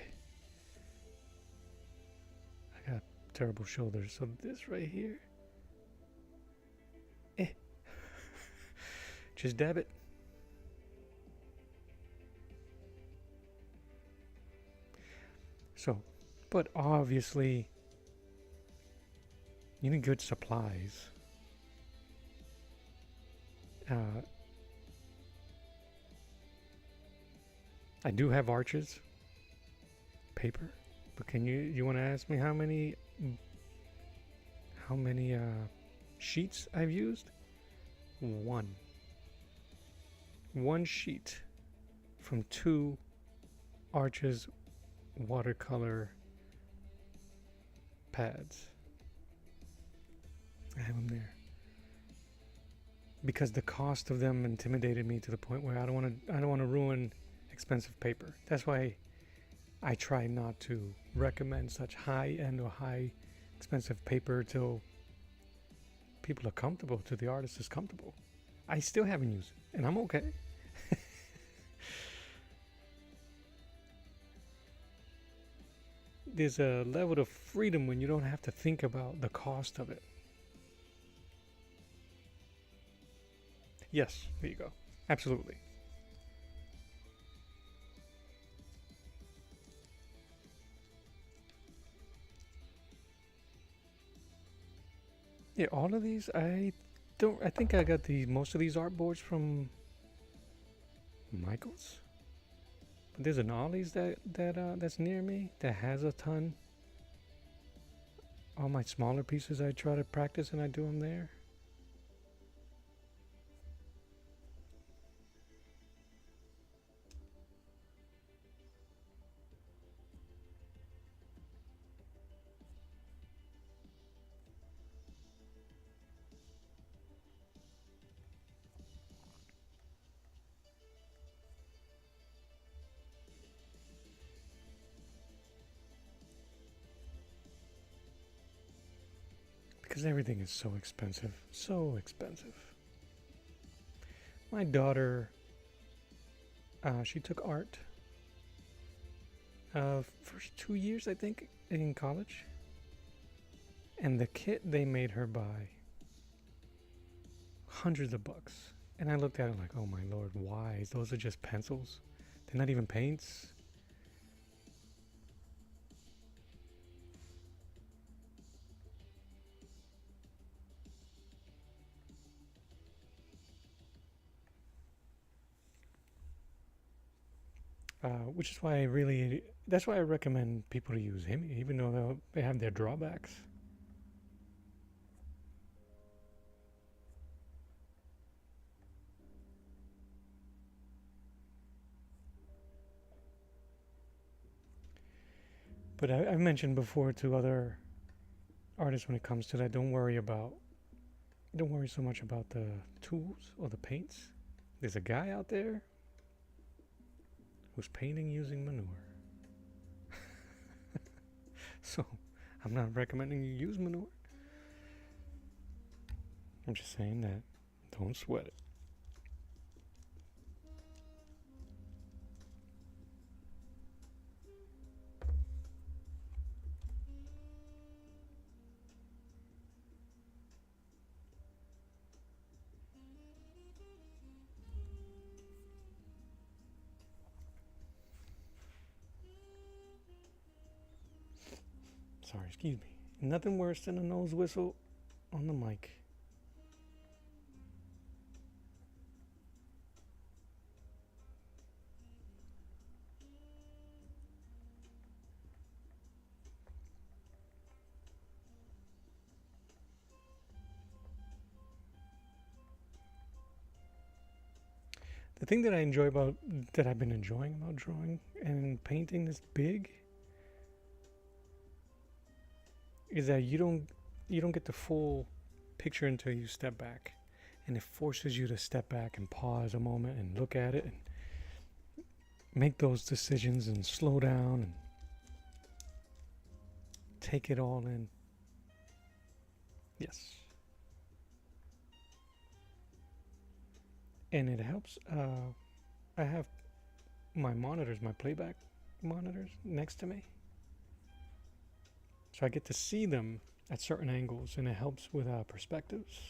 got terrible shoulders, so this right here, just dab it. So, but obviously, you need good supplies. I do have arches paper, but you want to ask me how many sheets I've used? One. one sheet from 2 Arches watercolor pads. I have them there because the cost of them intimidated me to the point where I don't want to ruin expensive paper. That's why I try not to recommend such high end or high expensive paper till people are comfortable, till the artist is comfortable. I still haven't used it, and I'm okay. There's a level of freedom when you don't have to think about the cost of it. Yes, there you go. Absolutely. Yeah, all of these, I think I got most of these artboards from Michael's. But there's an Ollie's that's near me that has a ton. All my smaller pieces I try to practice and I do them there. Because everything is so expensive. So expensive. My daughter, she took art first 2 years, I think, in college. And the kit they made her buy, hundreds of bucks. And I looked at it like, oh my lord, why? Those are just pencils. They're not even paints. Which is why that's why I recommend people to use him, even though they have their drawbacks. But I've mentioned before to other artists when it comes to that, don't worry so much about the tools or the paints. There's a guy out there who's painting using manure. So I'm not recommending you use manure. I'm just saying that don't sweat it. Sorry, excuse me. Nothing worse than a nose whistle on the mic. The thing that I've been enjoying about drawing and painting this big is that you don't get the full picture until you step back, and it forces you to step back and pause a moment and look at it and make those decisions and slow down and take it all in. Yes. And it helps. I have my playback monitors next to me. So I get to see them at certain angles, and it helps with perspectives.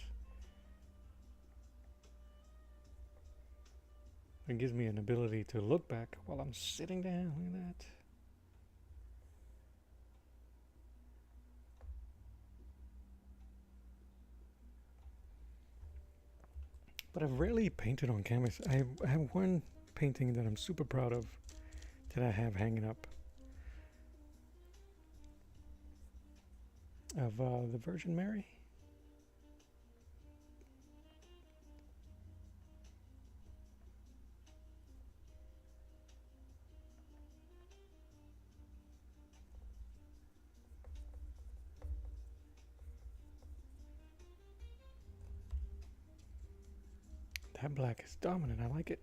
It gives me an ability to look back while I'm sitting down. Look at that. But I've rarely painted on canvas. I have one painting that I'm super proud of that I have hanging up of the Virgin Mary. that black is dominant. I like it.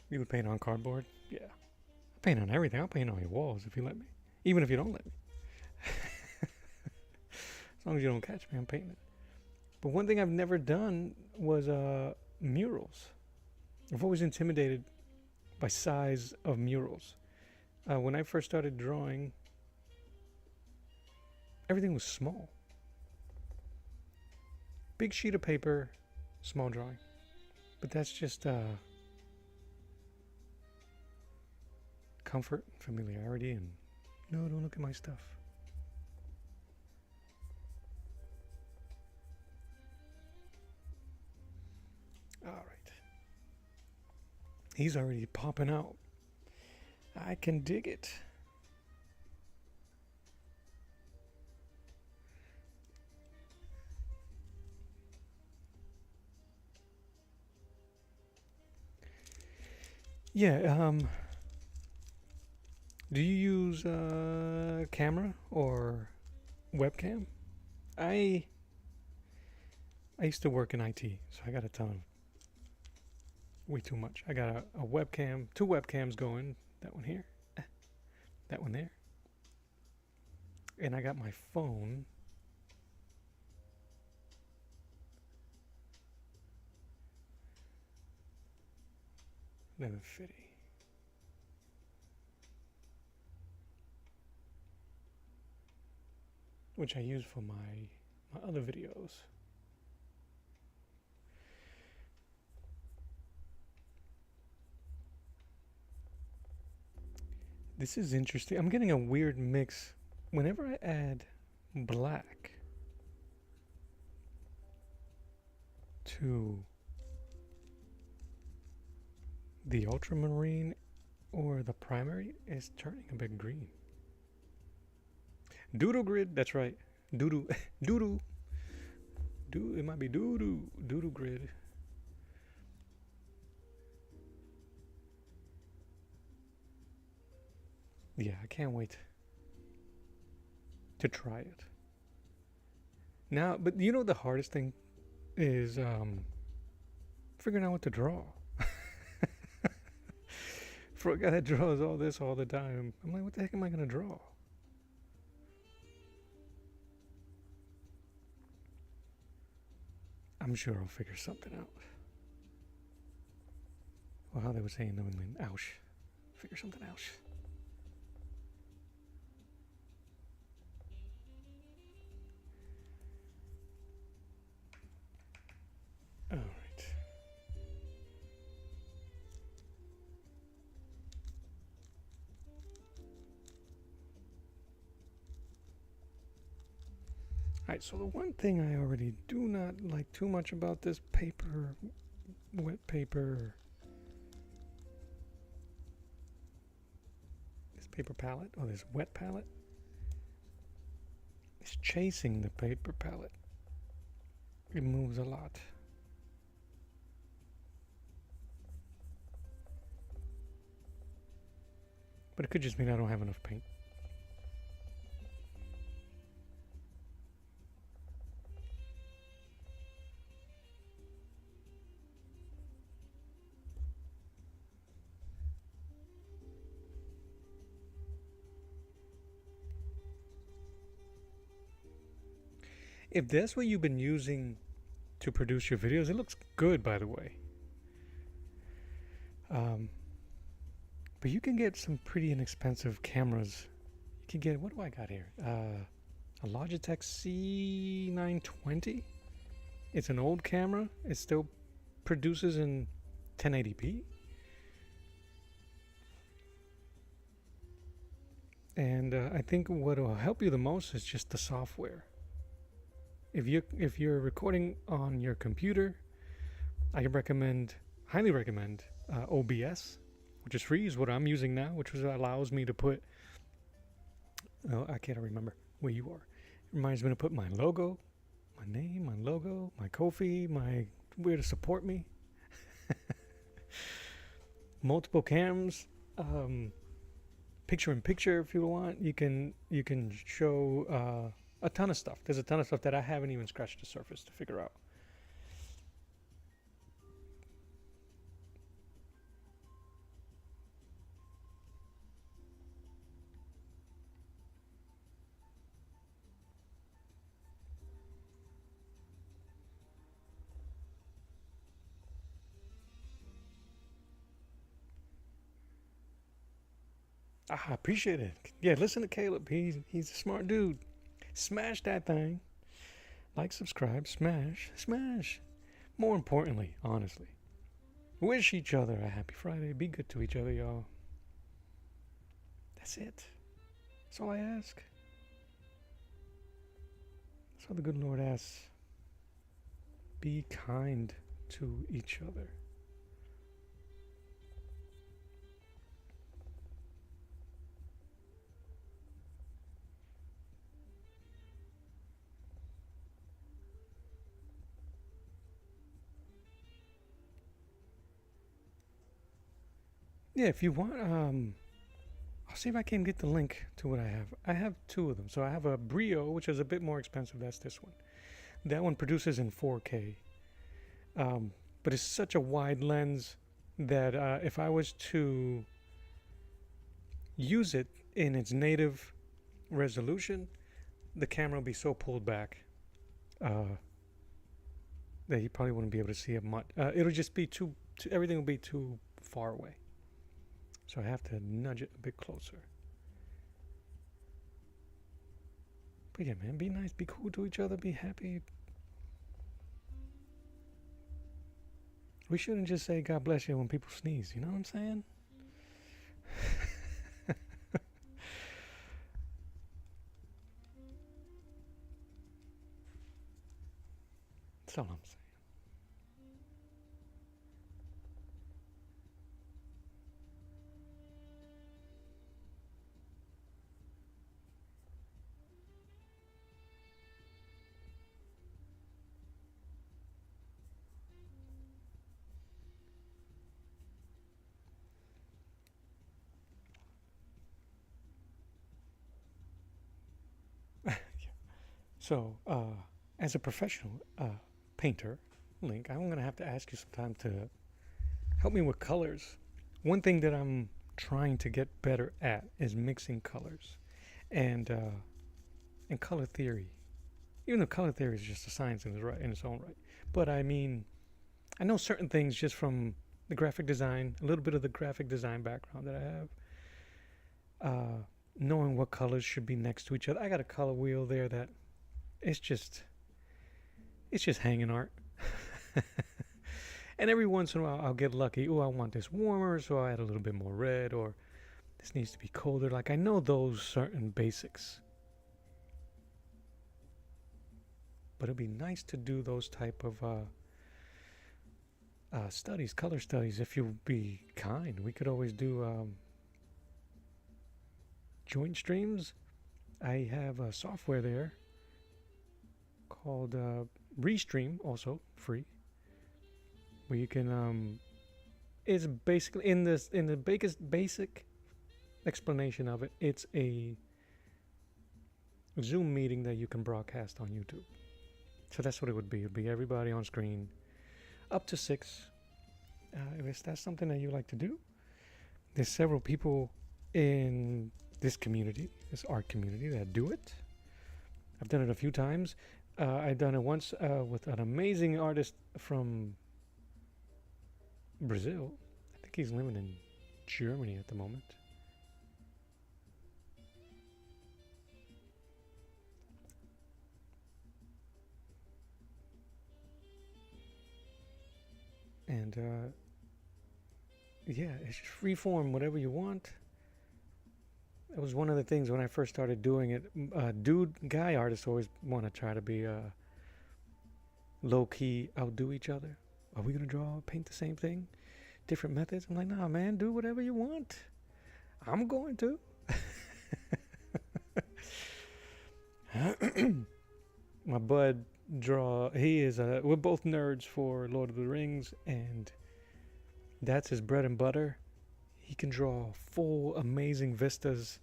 You would paint on cardboard? Yeah. I paint on everything. I'll paint on your walls if you let me. Even if you don't let me. As long as you don't catch me, I'm painting it. But one thing I've never done was murals. I've always intimidated by size of murals. When I first started drawing, everything was small. Big sheet of paper, small drawing. But that's just comfort, familiarity, and no, don't look at my stuff. All right. He's already popping out. I can dig it. Yeah, do you use camera or webcam? I used to work in IT, so I got a ton of way too much. I got a webcam, 2 webcams going, that one here, that one there. And I got my phone. Then a fitty. Which I use for my other videos. This is interesting. I'm getting a weird mix. Whenever I add black to the ultramarine or the primary, it's turning a bit green. Doodle grid, that's right. Doodle, doodle. It might be doodle grid. Yeah, I can't wait to try it. Now, but you know the hardest thing is figuring out what to draw. For a guy that draws all this all the time, I'm like, what the heck am I gonna draw? I'm sure I'll figure something out. Well, how they were saying them in ouch. Figure something out. All right. Alright, so the one thing I already do not like too much about this paper, wet paper, this paper palette, or this wet palette, is chasing the paper palette. It moves a lot. But it could just mean I don't have enough paint. If that's what you've been using to produce your videos, it looks good, by the way. But you can get some pretty inexpensive cameras. You can get, what do I got here? A Logitech C920. It's an old camera. It still produces in 1080p. And I think what will help you the most is just the software. If you're recording on your computer, I highly recommend OBS, which is free, is what I'm using now, which allows me to put, I can't remember where you are. It reminds me to put my logo my name, my logo, my Ko-fi, my where to support me. Multiple cams, picture in picture if you want. You can show a ton of stuff. There's a ton of stuff that I haven't even scratched the surface to figure out. I appreciate it. Yeah, listen to Caleb. He's a smart dude. Smash that thing. Like, subscribe, smash. More importantly, honestly, wish each other a happy Friday. Be good to each other, y'all. That's it. That's all I ask. That's all the good Lord asks. Be kind to each other. Yeah, if you want, I'll see if I can get the link to what I have. I have two of them. So I have a Brio, which is a bit more expensive. That's this one. That one produces in 4K. But it's such a wide lens that if I was to use it in its native resolution, the camera would be so pulled back that you probably wouldn't be able to see it much. It'll just be everything will be too far away. So I have to nudge it a bit closer. But yeah, man, be nice, be cool to each other, be happy. We shouldn't just say God bless you when people sneeze, you know what I'm saying? That's all I'm saying. So, as a professional painter, Link, I'm going to have to ask you sometime to help me with colors. One thing that I'm trying to get better at is mixing colors and color theory. Even though color theory is just a science in its own right. But I mean, I know certain things just from the graphic design, a little bit of the graphic design background that I have. Knowing what colors should be next to each other. I got a color wheel there that it's just hanging art. And every once in a while I'll get lucky. Oh, I want this warmer, so I'll add a little bit more red, or this needs to be colder. Like, I know those certain basics. But it'd be nice to do those type of studies, color studies, if you'd be kind. We could always do joint streams. I have a software there called Restream, also free, where you can it's basically in the basic explanation of it, it's a Zoom meeting that you can broadcast on YouTube. So that's what it would be. It would be everybody on screen, up to 6. If that's something that you like to do, there's several people in this community, this art community, that do it. I've done it a few times. I've done it once with an amazing artist from Brazil. I think he's living in Germany at the moment. And yeah, it's just free form, whatever you want. It was one of the things when I first started doing it. Guy artists always want to try to be low key, outdo each other. Are we gonna paint the same thing, different methods? I'm like, nah, man, do whatever you want. I'm going to. My bud draw. We're both nerds for Lord of the Rings, and that's his bread and butter. He can draw full, amazing vistas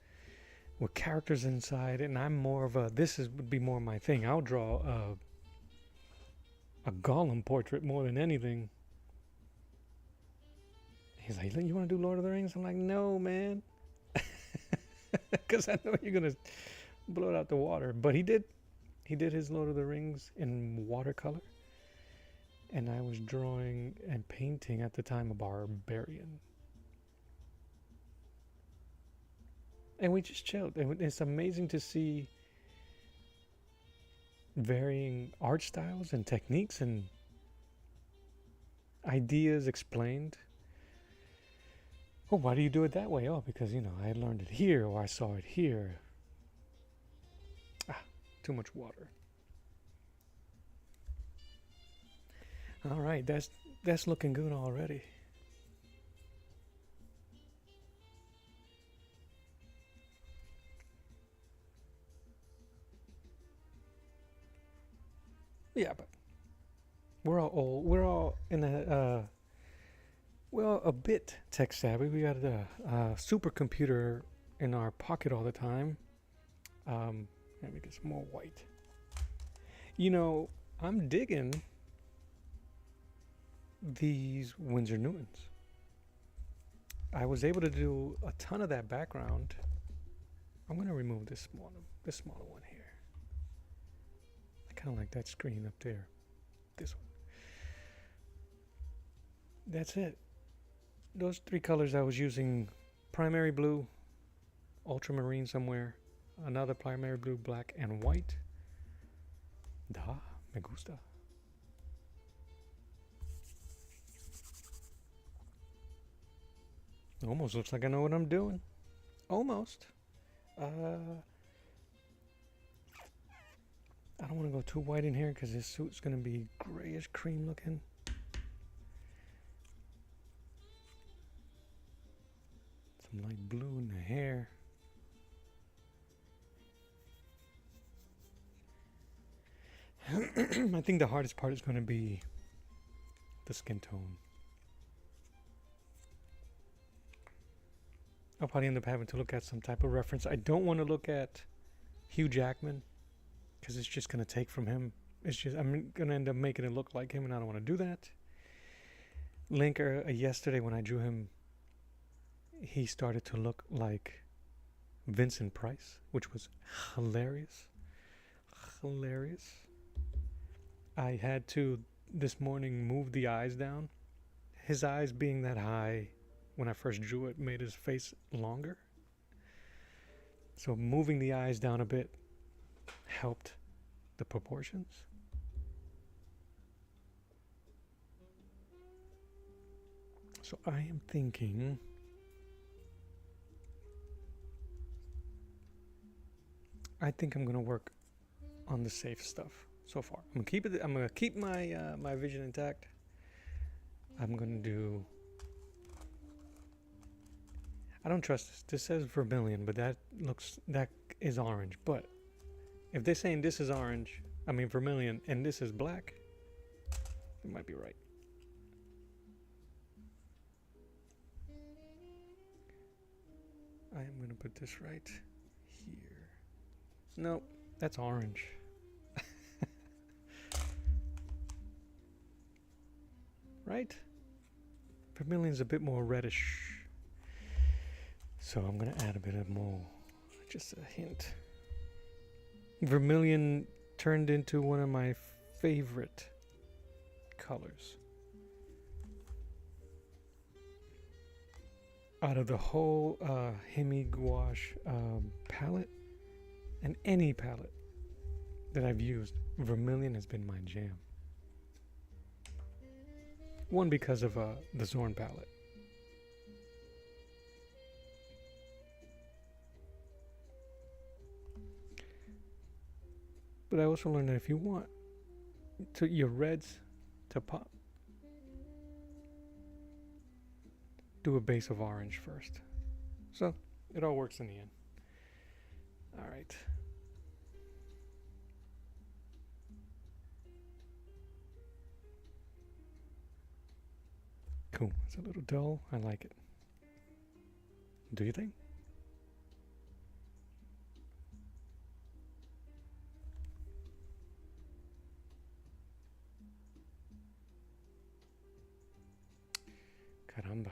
with characters inside, and I'm more of would be more my thing. I'll draw a Gollum portrait more than anything. He's like, you want to do Lord of the Rings? I'm like, no, man. Because I know you're going to blow it out the water. But he did his Lord of the Rings in watercolor. And I was drawing and painting at the time a barbarian. And we just chilled. And it's amazing to see varying art styles and techniques and ideas explained. Oh, why do you do it that way? Oh, because, I learned it here or I saw it here. Too much water. All right, that's looking good already. Yeah, but we're all old. We're all a bit tech savvy. We got a supercomputer in our pocket all the time. Let me get some more white. I'm digging these Winsor Newtons. I was able to do a ton of that background. I'm going to remove this smaller one here. I kind of like that screen up there. This one. That's it. Those three colors I was using: primary blue, ultramarine somewhere, another primary blue, black, and white. Me gusta. Almost looks like I know what I'm doing. Almost. I don't want to go too white in here because this suit's going to be grayish cream looking. Some light blue in the hair. I think the hardest part is going to be the skin tone. I'll probably end up having to look at some type of reference. I don't want to look at Hugh Jackman because it's just going to take from him. I'm going to end up making it look like him, and I don't want to do that. Linker, yesterday when I drew him, he started to look like Vincent Price, which was hilarious. Hilarious. I had to, this morning, move the eyes down. His eyes being that high when I first drew it made his face longer. So moving the eyes down a bit helped the proportions. So I am thinking I'm gonna work on the safe stuff so far. I'm gonna keep my my vision intact. I'm gonna do. I don't trust this. This says vermilion, but that is orange. But if they're saying this is vermilion, and this is black, they might be right. I am gonna put this right here. Nope, that's orange. Right? Vermilion's a bit more reddish. So I'm going to add a bit of more, just a hint. Vermilion turned into one of my favorite colors. Out of the whole Hemi gouache palette, and any palette that I've used, vermilion has been my jam. One, because of the Zorn palette. But I also learned that if you want your reds to pop, do a base of orange first. So it all works in the end. All right. Cool. It's a little dull. I like it. Do you think? Caramba.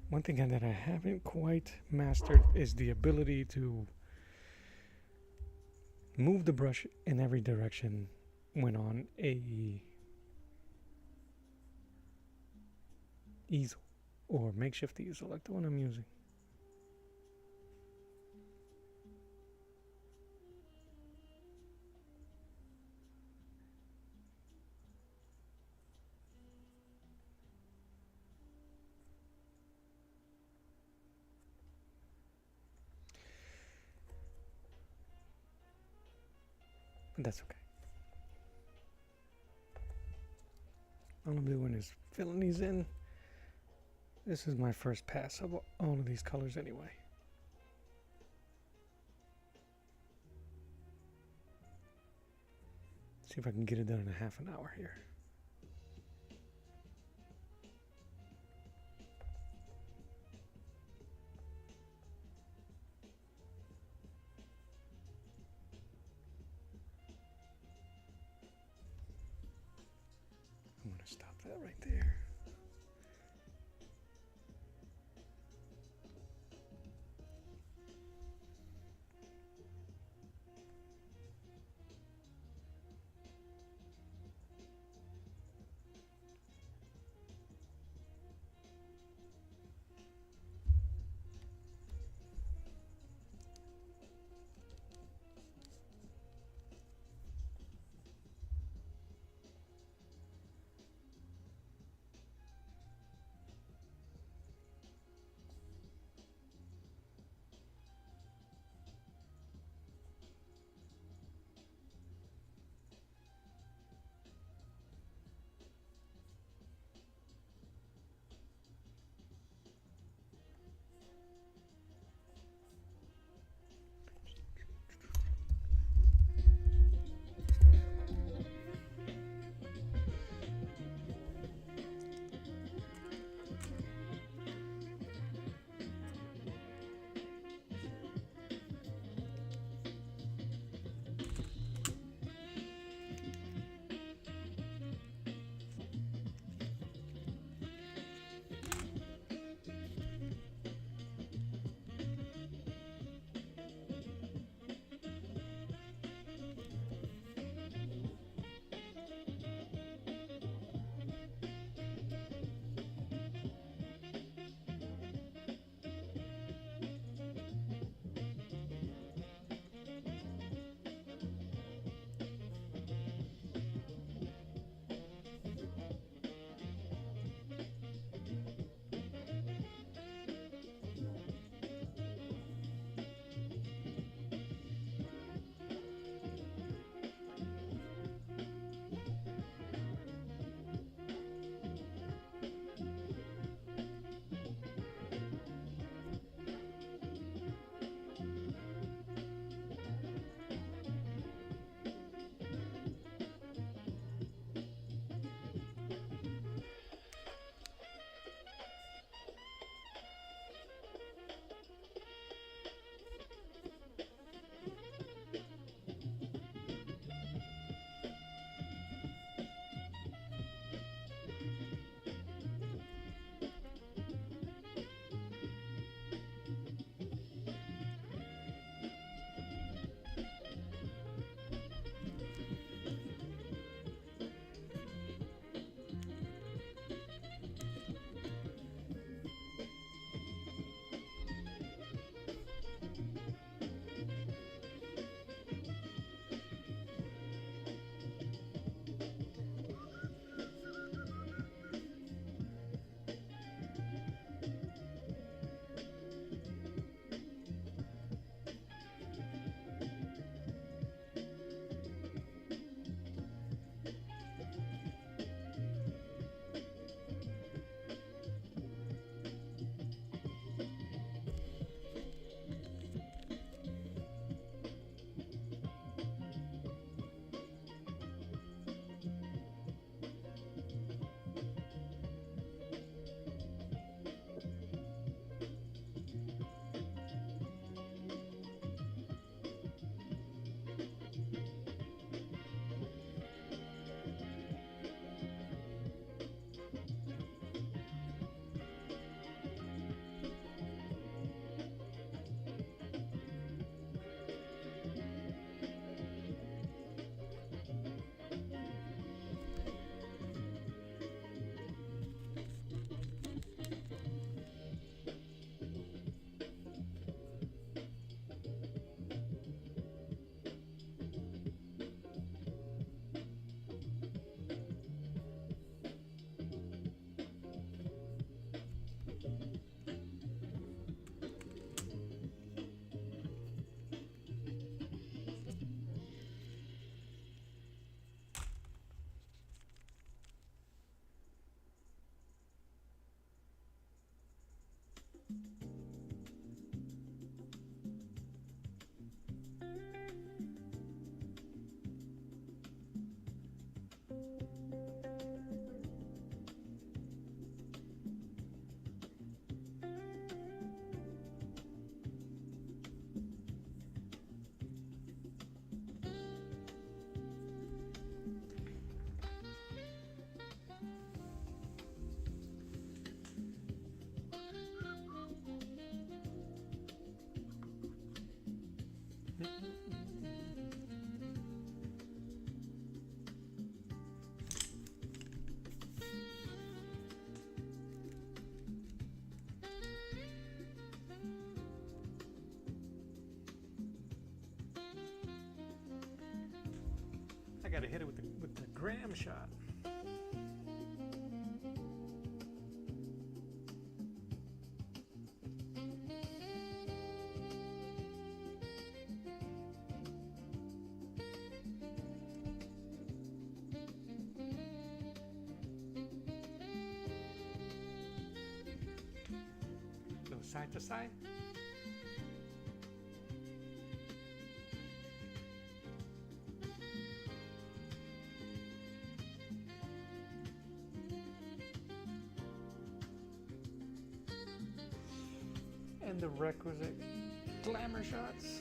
One thing that I haven't quite mastered is the ability to move the brush in every direction when on a easel or makeshift easel like the one I'm using. But that's okay. All I'm doing is filling these in. This is my first pass of all of these colors anyway. See if I can get it done in a half an hour here. I'm going to stop that right there. gotta hit it with the gram shot. No, side to side. And the requisite glamour shots.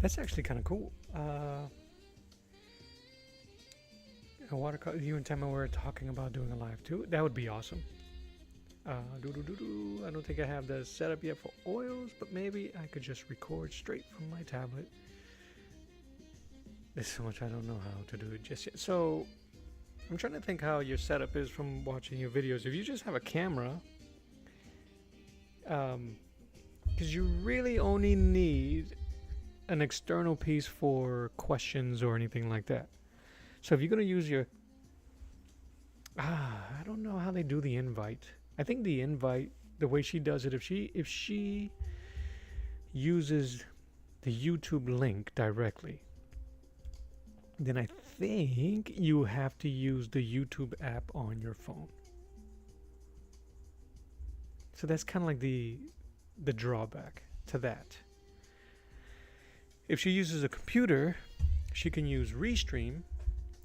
That's actually kind of cool. A watercolor. You and Tema were talking about doing a live too. That would be awesome. I don't think I have the setup yet for oils, but maybe I could just record straight from my tablet. There's so much I don't know how to do it just yet. So I'm trying to think how your setup is from watching your videos. If you just have a camera, because you really only need an external piece for questions or anything like that. So if you're going to use your I don't know how they do the invite. I think the invite, the way she does it, if she uses the YouTube link directly, then I think you have to use the YouTube app on your phone. So that's kind of like the drawback to that. If she uses a computer, she can use Restream,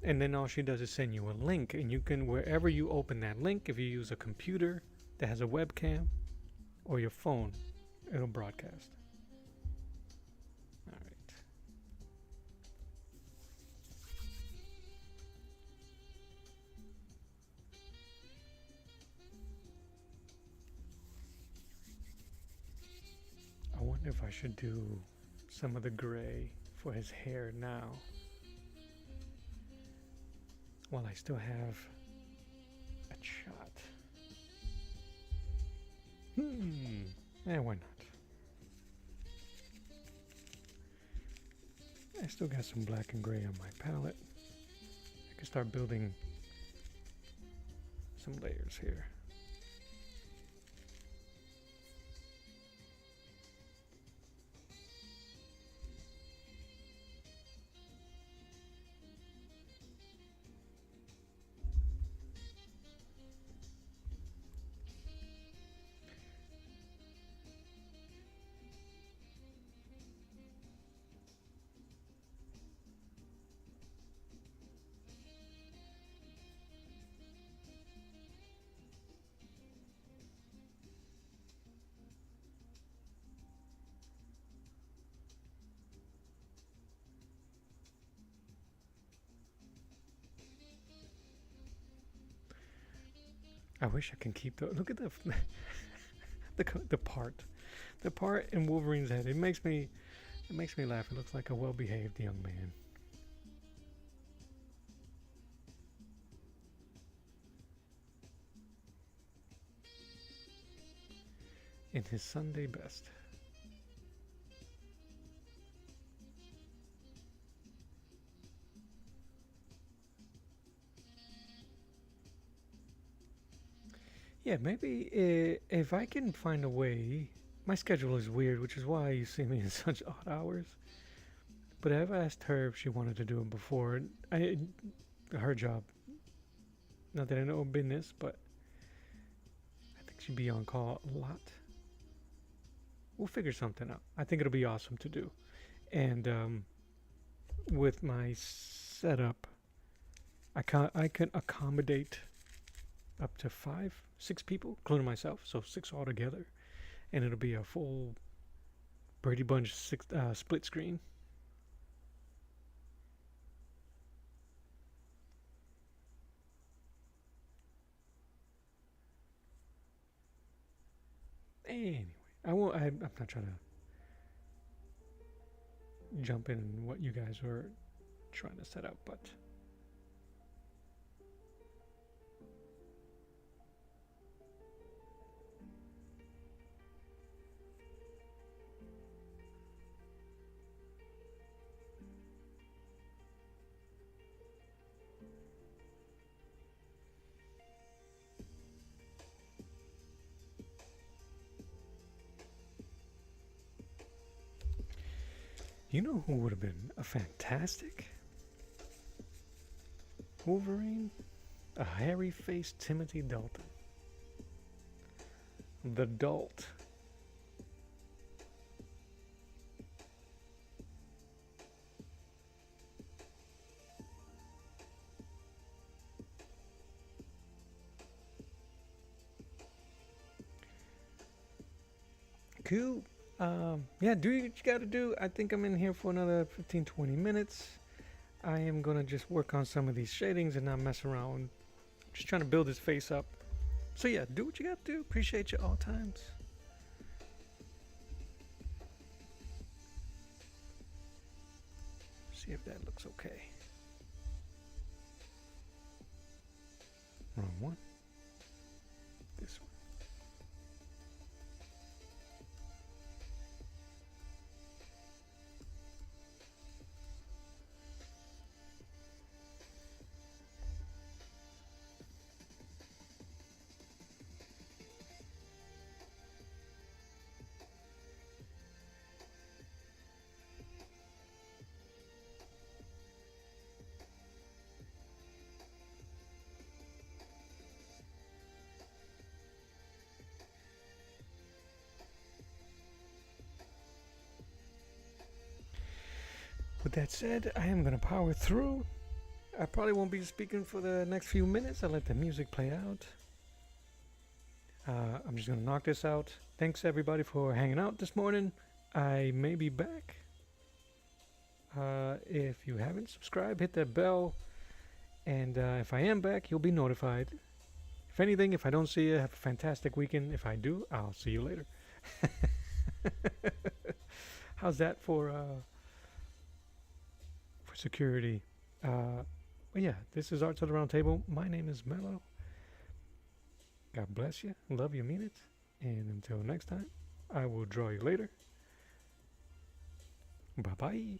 and then all she does is send you a link, and you can, wherever you open that link, if you use a computer that has a webcam or your phone, it'll broadcast. All right. I wonder if I should do some of the gray for his hair now, while I still have a shot. Yeah, why not? I still got some black and gray on my palette. I can start building some layers here. I wish I can keep the look at the the part in Wolverine's head. It makes me laugh. It looks like a well-behaved young man. In his Sunday best. Yeah, maybe if I can find a way. My schedule is weird, which is why you see me in such odd hours. But I've asked her if she wanted to do it before. Her job Not that I know business, but I think she'd be on call a lot. We'll figure something out. I think it'll be awesome to do. And with my setup, I can accommodate up to 6 people, including myself, so 6 altogether, and it'll be a full Brady Bunch split screen. Anyway, I'm not trying to jump in what you guys were trying to set up, but you know who would have been a fantastic Wolverine? A hairy-faced Timothy Dalton. The Dalt. Cool. Yeah, do what you gotta do. I think I'm in here for another 15-20 minutes. I am gonna just work on some of these shadings and not mess around. Just trying to build his face up. So yeah, do what you gotta do. Appreciate you all times. See if that looks okay. Wrong one. This one. With that said, I am going to power through. I probably won't be speaking for the next few minutes. I'll let the music play out. I'm just going to knock this out. Thanks everybody for hanging out this morning. I may be back. If you haven't subscribed, hit that bell. And if I am back, you'll be notified. If anything, if I don't see you, have a fantastic weekend. If I do, I'll see you later. How's that for security? But yeah, this is Arts of the Round Table. My name is Mello. God bless you. Love you, mean it. And until next time, I will draw you later. Bye-bye.